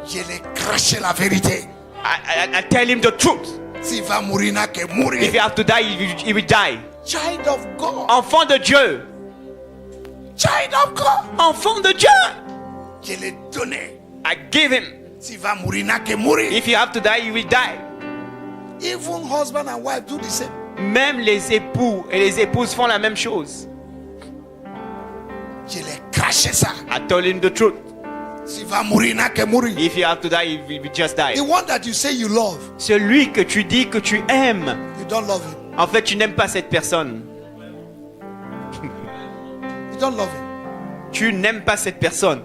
Je l'ai craché la vérité. I tell him the truth. S'il va mourir, n'a que If mourir. he have to die, he will die. Child of God. Enfant de Dieu. Child of God. Enfant de Dieu. Je l'ai donné. I give him. S'il va mourir, n'a que mourir. If you have to die, you will die. Even husband and wife do the same. Même les époux et les épouses font la même chose. Je l'ai craché ça. I told him the truth. S'il va mourir, n'a que mourir. If you have to die, you will just die. The one that you say you love, Celui que tu dis que tu aimes, you don't love him. en fait, tu n'aimes pas cette personne. You don't love him. Tu n'aimes pas cette personne.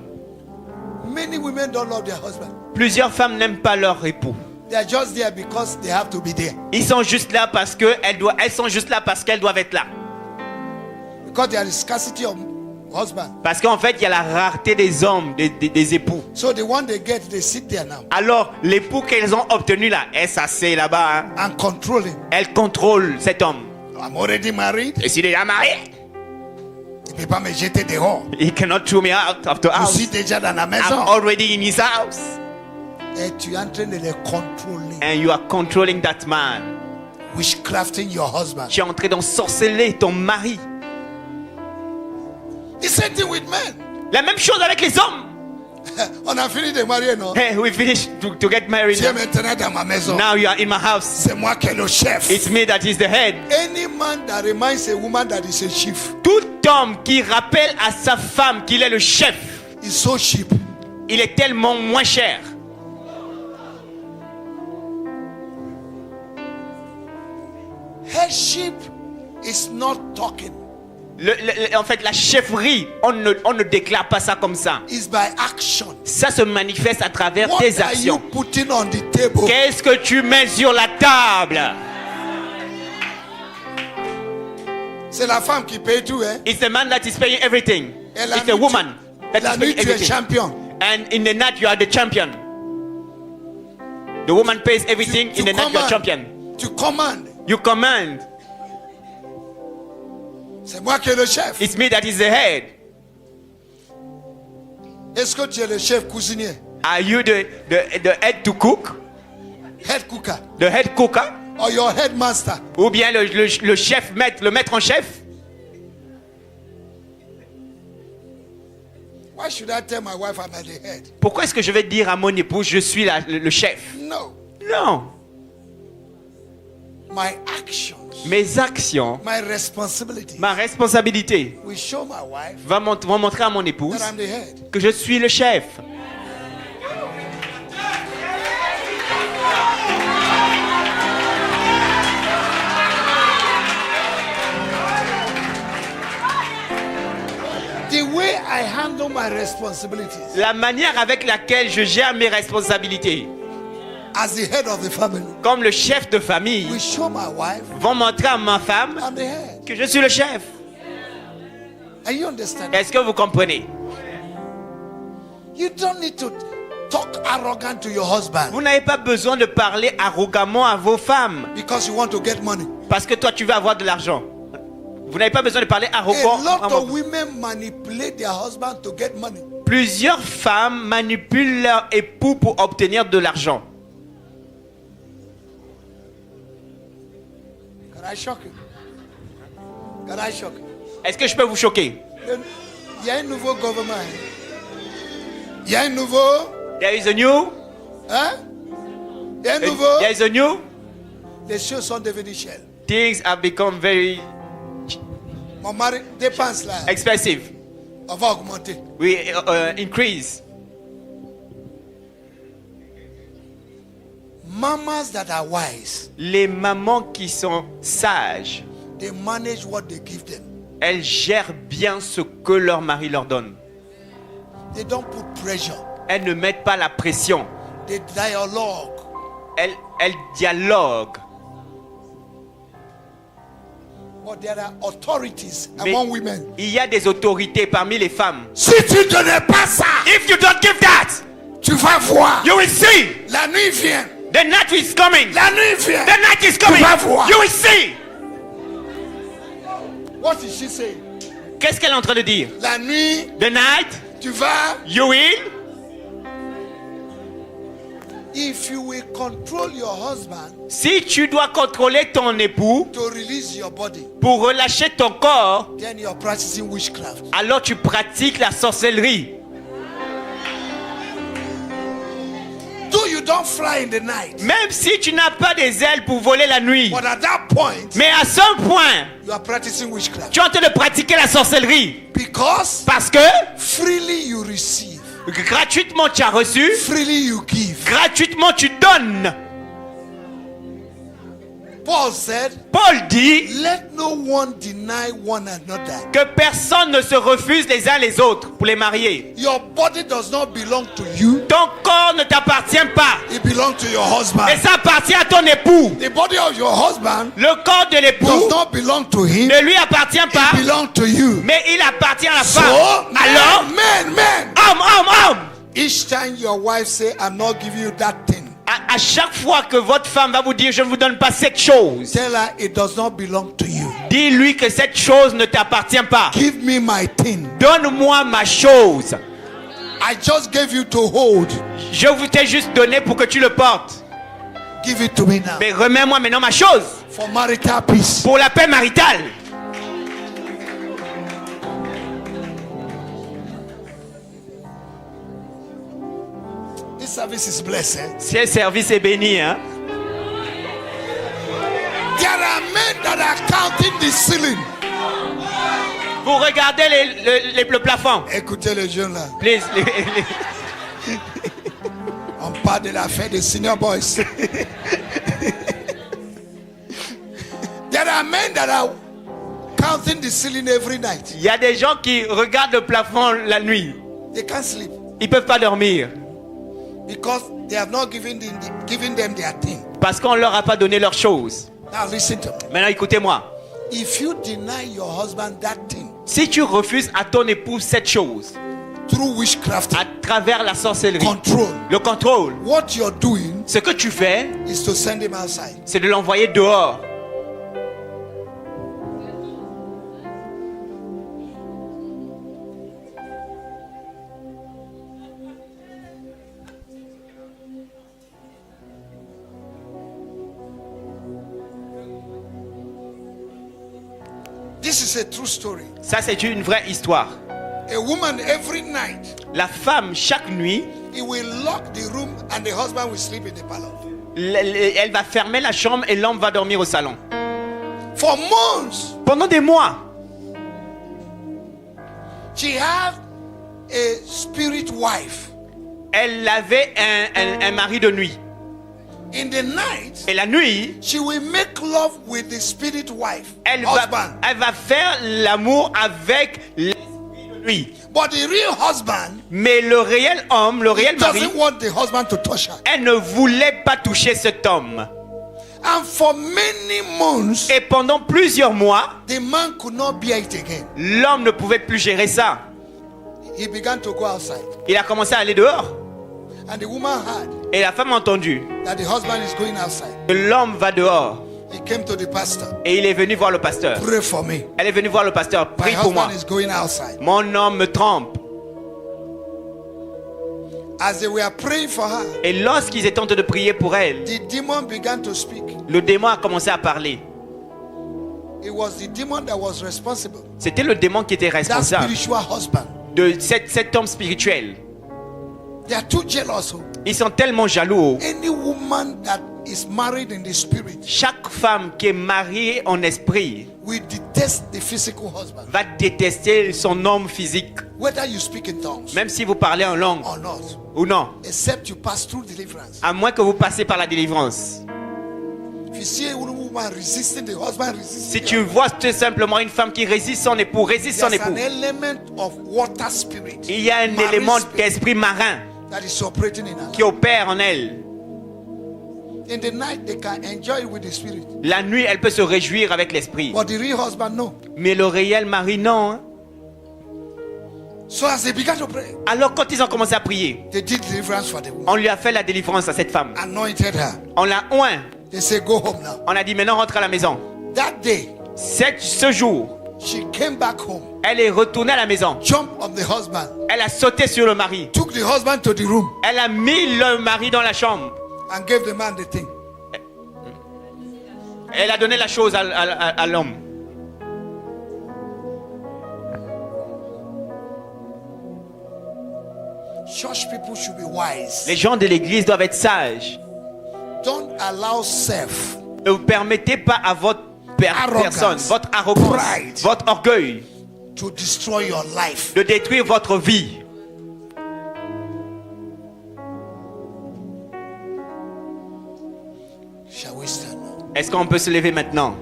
Many women don't love their husband. Plusieurs femmes n'aiment pas leur époux. They are just there because they have to be there. Ils sont juste là parce que elles sont juste là parce qu'elles doivent être là. Because there is scarcity husband. Parce qu'en fait, il y a la rareté des hommes, des époux. So the one they get, they sit there now Alors, l'époux qu'elles ont obtenu là, elle s'assied là-bas. Hein. and control him. Elle contrôle cet homme. I'm already married. Et s'il est déjà marié, Il ne peut pas me jeter dehors. he cannot throw me out of the Je house. suis déjà dans la I'm maison. already in his house. Et tu es en train de les contrôler. And you are controlling that man. Witchcrafting your husband. Tu es en train d'ensorceler ton mari. The same thing with men. La même chose avec les hommes. On a fini de marier, non? Hey, we finished to get married. Tu es maintenant dans ma maison. Now you are in my house. C'est moi qui est le chef. It's me that is the head. Any man that reminds a woman that is a chief Tout homme qui rappelle à sa femme qu'il est le chef, is so cheap. il est tellement moins cher. Headship is not talking. En fait, la chefferie, on ne déclare pas ça comme ça. It's by action. Ça se manifeste à travers What tes are you actions. putting on the table? Qu'est-ce que tu mets sur la table? C'est la femme qui paye tout, hein? It's the man that is paying everything. Et la It's the nuit, woman that la is nuit, paying tu es everything. champion. And in the night, you are the champion. The woman pays everything. In the night, you are champion. Tu commandes. You command. C'est moi qui est le chef. It's me that is the head. Est-ce que tu es le chef cuisinier? Are you the head to cook? Head cooker? The head cooker? Or your headmaster? Ou bien le chef maître, le maître en chef? Why should I tell my wife I'm at the head? Pourquoi est-ce que je vais dire à mon épouse, je suis le chef? No. Non. My actions, Mes actions, my responsibility ma responsabilité will show my wife vont montrer à mon épouse that I'm the head. que je suis le chef. The way I handle my responsibilities La manière avec laquelle je gère mes responsabilités as the head of the family comme le chef de famille will show my wife vont montrer à ma femme I'm the head. que je suis le chef. Are you understand? Est-ce que vous comprenez? You don't need to talk arrogant to your husband Vous n'avez pas besoin de parler arrogamment à vos femmes because you want to get money. parce que toi tu veux avoir de l'argent. Vous n'avez pas besoin de parler A arrogant. lot of women manipulate their husband to get money. Plusieurs femmes manipulent leur époux pour obtenir de l'argent. Can I shock you? Can I shock you? Est-ce que je peux vous choquer? Il y a un nouveau gouvernement. Il y a un nouveau. There is a new. Hein? Il y a un nouveau. There is a new. Les choses sont devenues chères. Things have become very Mon mari dépense là. expensive. On va augmenter. We increase. Mamas that are wise, Les mamans qui sont sages, they manage what they give them. elles gèrent bien ce que leur mari leur donne. They don't put pressure. Elles ne mettent pas la pression. They dialogue. Elles dialoguent. But there are authorities Mais among women. il y a des autorités parmi les femmes. Si tu ne donnes pas ça, If you don't give that, tu vas voir. you will see. La nuit vient. The night is coming. La nuit vient. The night is coming. Tu vas voir. You will see. What is she saying? Qu'est-ce qu'elle est en train de dire? La nuit, The night, tu vas. you will. If you will control your husband Si tu dois contrôler ton époux to release your body, pour relâcher ton corps, then you're practicing witchcraft. alors tu pratiques la sorcellerie. Though you don't fly in the night, Même si tu n'as pas des ailes pour voler la nuit. but at that point, Mais à ce point, you are practicing witchcraft. tu es en train de pratiquer la sorcellerie. Because Parce que freely you receive, gratuitement tu as reçu, freely you give. gratuitement tu donnes. Paul said, Paul dit let no one deny one another. que personne ne se refuse les uns les autres pour les marier. Your body does not belong to you. Ton corps ne t'appartient pas. It belongs to your husband. Et ça appartient à ton épout. The body of your husband Le corps de does l'époux not belong to him. ne lui appartient pas, It belongs to you. mais il appartient à la So, femme. Alors, men. homme. Each time your wife say, I'm not giving you that thing, À chaque fois que votre femme va vous dire je ne vous donne pas cette chose, tell her it does not belong to you. dis-lui que cette chose ne t'appartient pas. Give me my thing. Donne-moi ma chose. I just gave you to hold. Je vous t'ai juste donné pour que tu le portes. Give it to me now. Mais remets-moi maintenant ma chose For marital peace. pour la paix maritale. This service is blessed. Ce service est béni, hein? There are men that are counting the ceiling. Vous regardez le plafond. Écoutez les jeunes là. Please. On parle de l'affaire des senior boys. There are men that are counting the ceiling every night. Il y a des gens qui regardent le plafond la nuit. They can't sleep Ils peuvent pas dormir because they have not given them their thing. parce qu'on leur a pas donné leur chose. Now listen to me. Maintenant, écoutez-moi. If you deny your husband that thing Si tu refuses à ton époux cette chose, through witchcraft, à travers la sorcellerie, control, le contrôle, what you're doing ce que tu fais, is to send him outside. c'est de l'envoyer dehors. This is a true story. Ça, c'est une vraie histoire. A woman every night, La femme, chaque nuit, he will lock the room and the husband will sleep in the parlor. elle va fermer la chambre et l'homme va dormir au salon. For months, Pendant des mois, she had a spirit wife. elle avait un mari de nuit. In the night, Et la nuit, she will make love with the spirit wife, elle husband. va faire l'amour avec l'esprit de nuit. But the real husband Mais le réel homme, le réel mari, doesn't want the husband to touch her. elle ne voulait pas toucher cet homme. And for many months, Et pendant plusieurs mois, the man could not bear it again. l'homme ne pouvait plus gérer ça. He began to go outside. Il a commencé à aller dehors. And the woman heard Et la femme a entendu that the husband is going outside. que l'homme va dehors. He came to the pastor. Et il est venu voir le pasteur. Pray for me. Elle est venue voir le pasteur. My Prie pour moi. husband is going outside. Mon homme me trompe. As they were praying for her, Et lorsqu'ils étaient en train de prier pour elle, the demon began to speak. le démon a commencé à parler. It was the demon that was responsible. C'était le démon qui était That responsable spiritual husband. de cet homme spirituel. They are too jealous. Ils sont tellement jaloux. Any woman that is married in the spirit Chaque femme qui est mariée en esprit will detest the physical husband, va détester son homme physique, whether you speak in tongues même si vous parlez en langue or not, ou non, except you pass through deliverance. à moins que vous passez par la délivrance. If you see a woman resisting the husband, Si resisting tu vois tout simplement une femme qui résiste son époux, résiste son there's an époux, element of water spirit il y a un marine élément spirit d'esprit marin that is operating in her qui opère en elle. life. In the night, they can enjoy it with the spirit, La nuit, elle peut se réjouir avec l'esprit. but the real husband, no. Mais le réel mari, non. Hein. So as they began to pray, Alors quand ils ont commencé à prier, they did deliverance for the woman, on lui a fait la délivrance à cette femme. anointed her. On l'a oint. They say, go home now. On a dit maintenant rentre à la maison. That day, Ce jour, she came back home, elle est retournée à la maison. jumped on the husband, Elle a sauté sur le mari. took the husband to the room, Elle a mis le mari dans la chambre. and gave the man the thing. Elle a donné la chose à l'homme. Church people should be wise. Les gens de l'église doivent être sages. Don't allow self, Ne vous permettez pas à votre Arrogance, personne, votre arrogance, pride, votre orgueil, to destroy your life. de détruire votre vie. Shall we stand now? Est-ce qu'on peut se lever maintenant?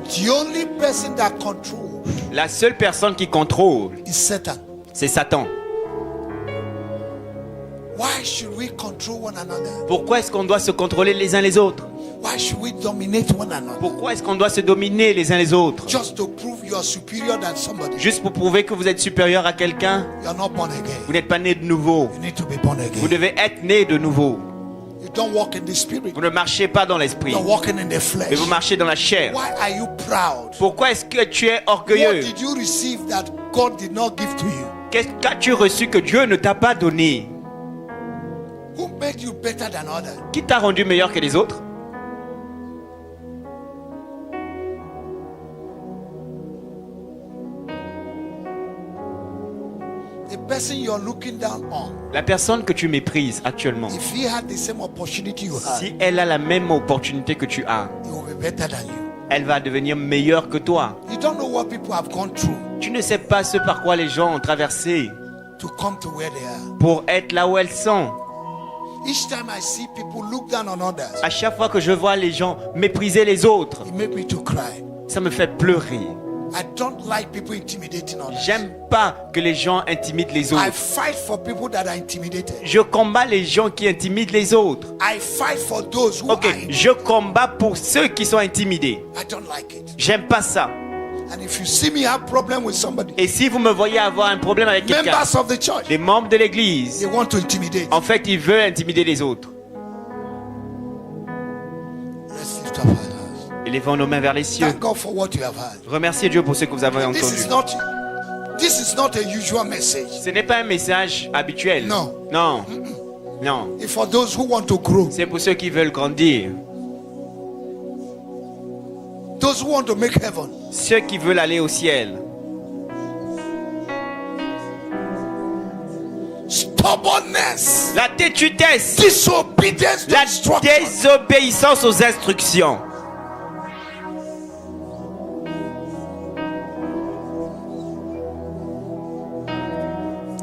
The only person that controls La seule personne qui contrôle, is Satan. c'est Satan. Why should we control one another? Pourquoi est-ce qu'on doit se contrôler les uns les autres? Why should we dominate one another? Pourquoi est-ce qu'on doit se dominer les uns les autres? Just to prove you are superior than somebody. Juste pour prouver que vous êtes supérieur à quelqu'un? You are not born again. Vous n'êtes pas né de nouveau. You need to be born Vous again. devez être né de nouveau. You don't walk in the spirit. Vous ne marchez pas dans l'esprit, You're walking in the mais flesh. vous marchez dans la chair. Why are you proud? Pourquoi est-ce que tu es What orgueilleux? did you receive that God did not give to you? Qu'est-ce qu'as-tu reçu que Dieu ne t'a pas donné? Who made you better than others? Qui t'a rendu meilleur que les autres? The person you're looking down on, La personne que tu méprises actuellement, if he had the same opportunity you had, si elle a la même opportunité que tu as, he will be better than you. elle va devenir meilleure que toi. You don't know what people have gone through Tu ne sais pas ce par quoi les gens ont traversé to come to where they are. pour être là où elles sont. Each time I see people look down on others, À chaque fois que je vois les gens mépriser les autres, it makes me to cry. ça me fait pleurer. I don't like people intimidating others. J'aime pas que les gens intimident les I autres. fight for people that are intimidated. Je combats les gens qui intimident les autres. I fight for those who Ok, are intimidated. je combats pour ceux qui sont intimidés. I don't like it. J'aime pas ça. And if you see me have problem with somebody, Et si vous me voyez avoir un problème avec quelqu'un, members of the church, les membres de l'église, they want to intimidate. en fait, ils veulent intimider les autres. Let's lift up our hands. Élevons nos mains vers les cieux. Thank God for what you have heard. Remerciez Dieu pour ce que vous avez This is entendu. not a usual message. Ce n'est pas un message habituel. Non. Non. Non. It's for those who want to grow, C'est pour ceux qui veulent grandir. those who want to make heaven. Ceux qui veulent aller au ciel. Stubbornness, La tétutesse. disobedience to La instruction. désobéissance aux instructions.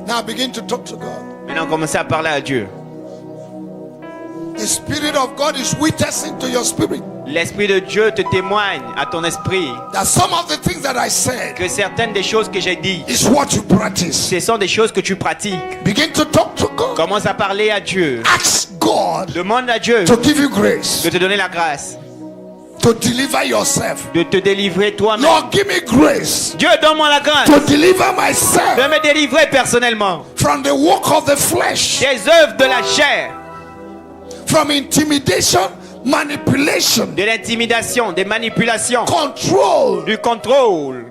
Now begin to talk to God. Maintenant, commencez à parler à Dieu. The Spirit of God is witnessing to your spirit L'Esprit de Dieu te témoigne à ton esprit that some of the things that I said que certaines des choses que j'ai dites, is what you practice. ce sont des choses que tu pratiques. Begin to talk to God. Commence à parler à Dieu. Ask God Demande à Dieu to give you grace de te donner la grâce, to deliver yourself. de te délivrer toi-même. Lord, give me grace Dieu, donne-moi la grâce to deliver de myself me délivrer personnellement from the work of the flesh, des œuvres de la chair, from intimidation, manipulation, de l'intimidation, des manipulations, control, du contrôle,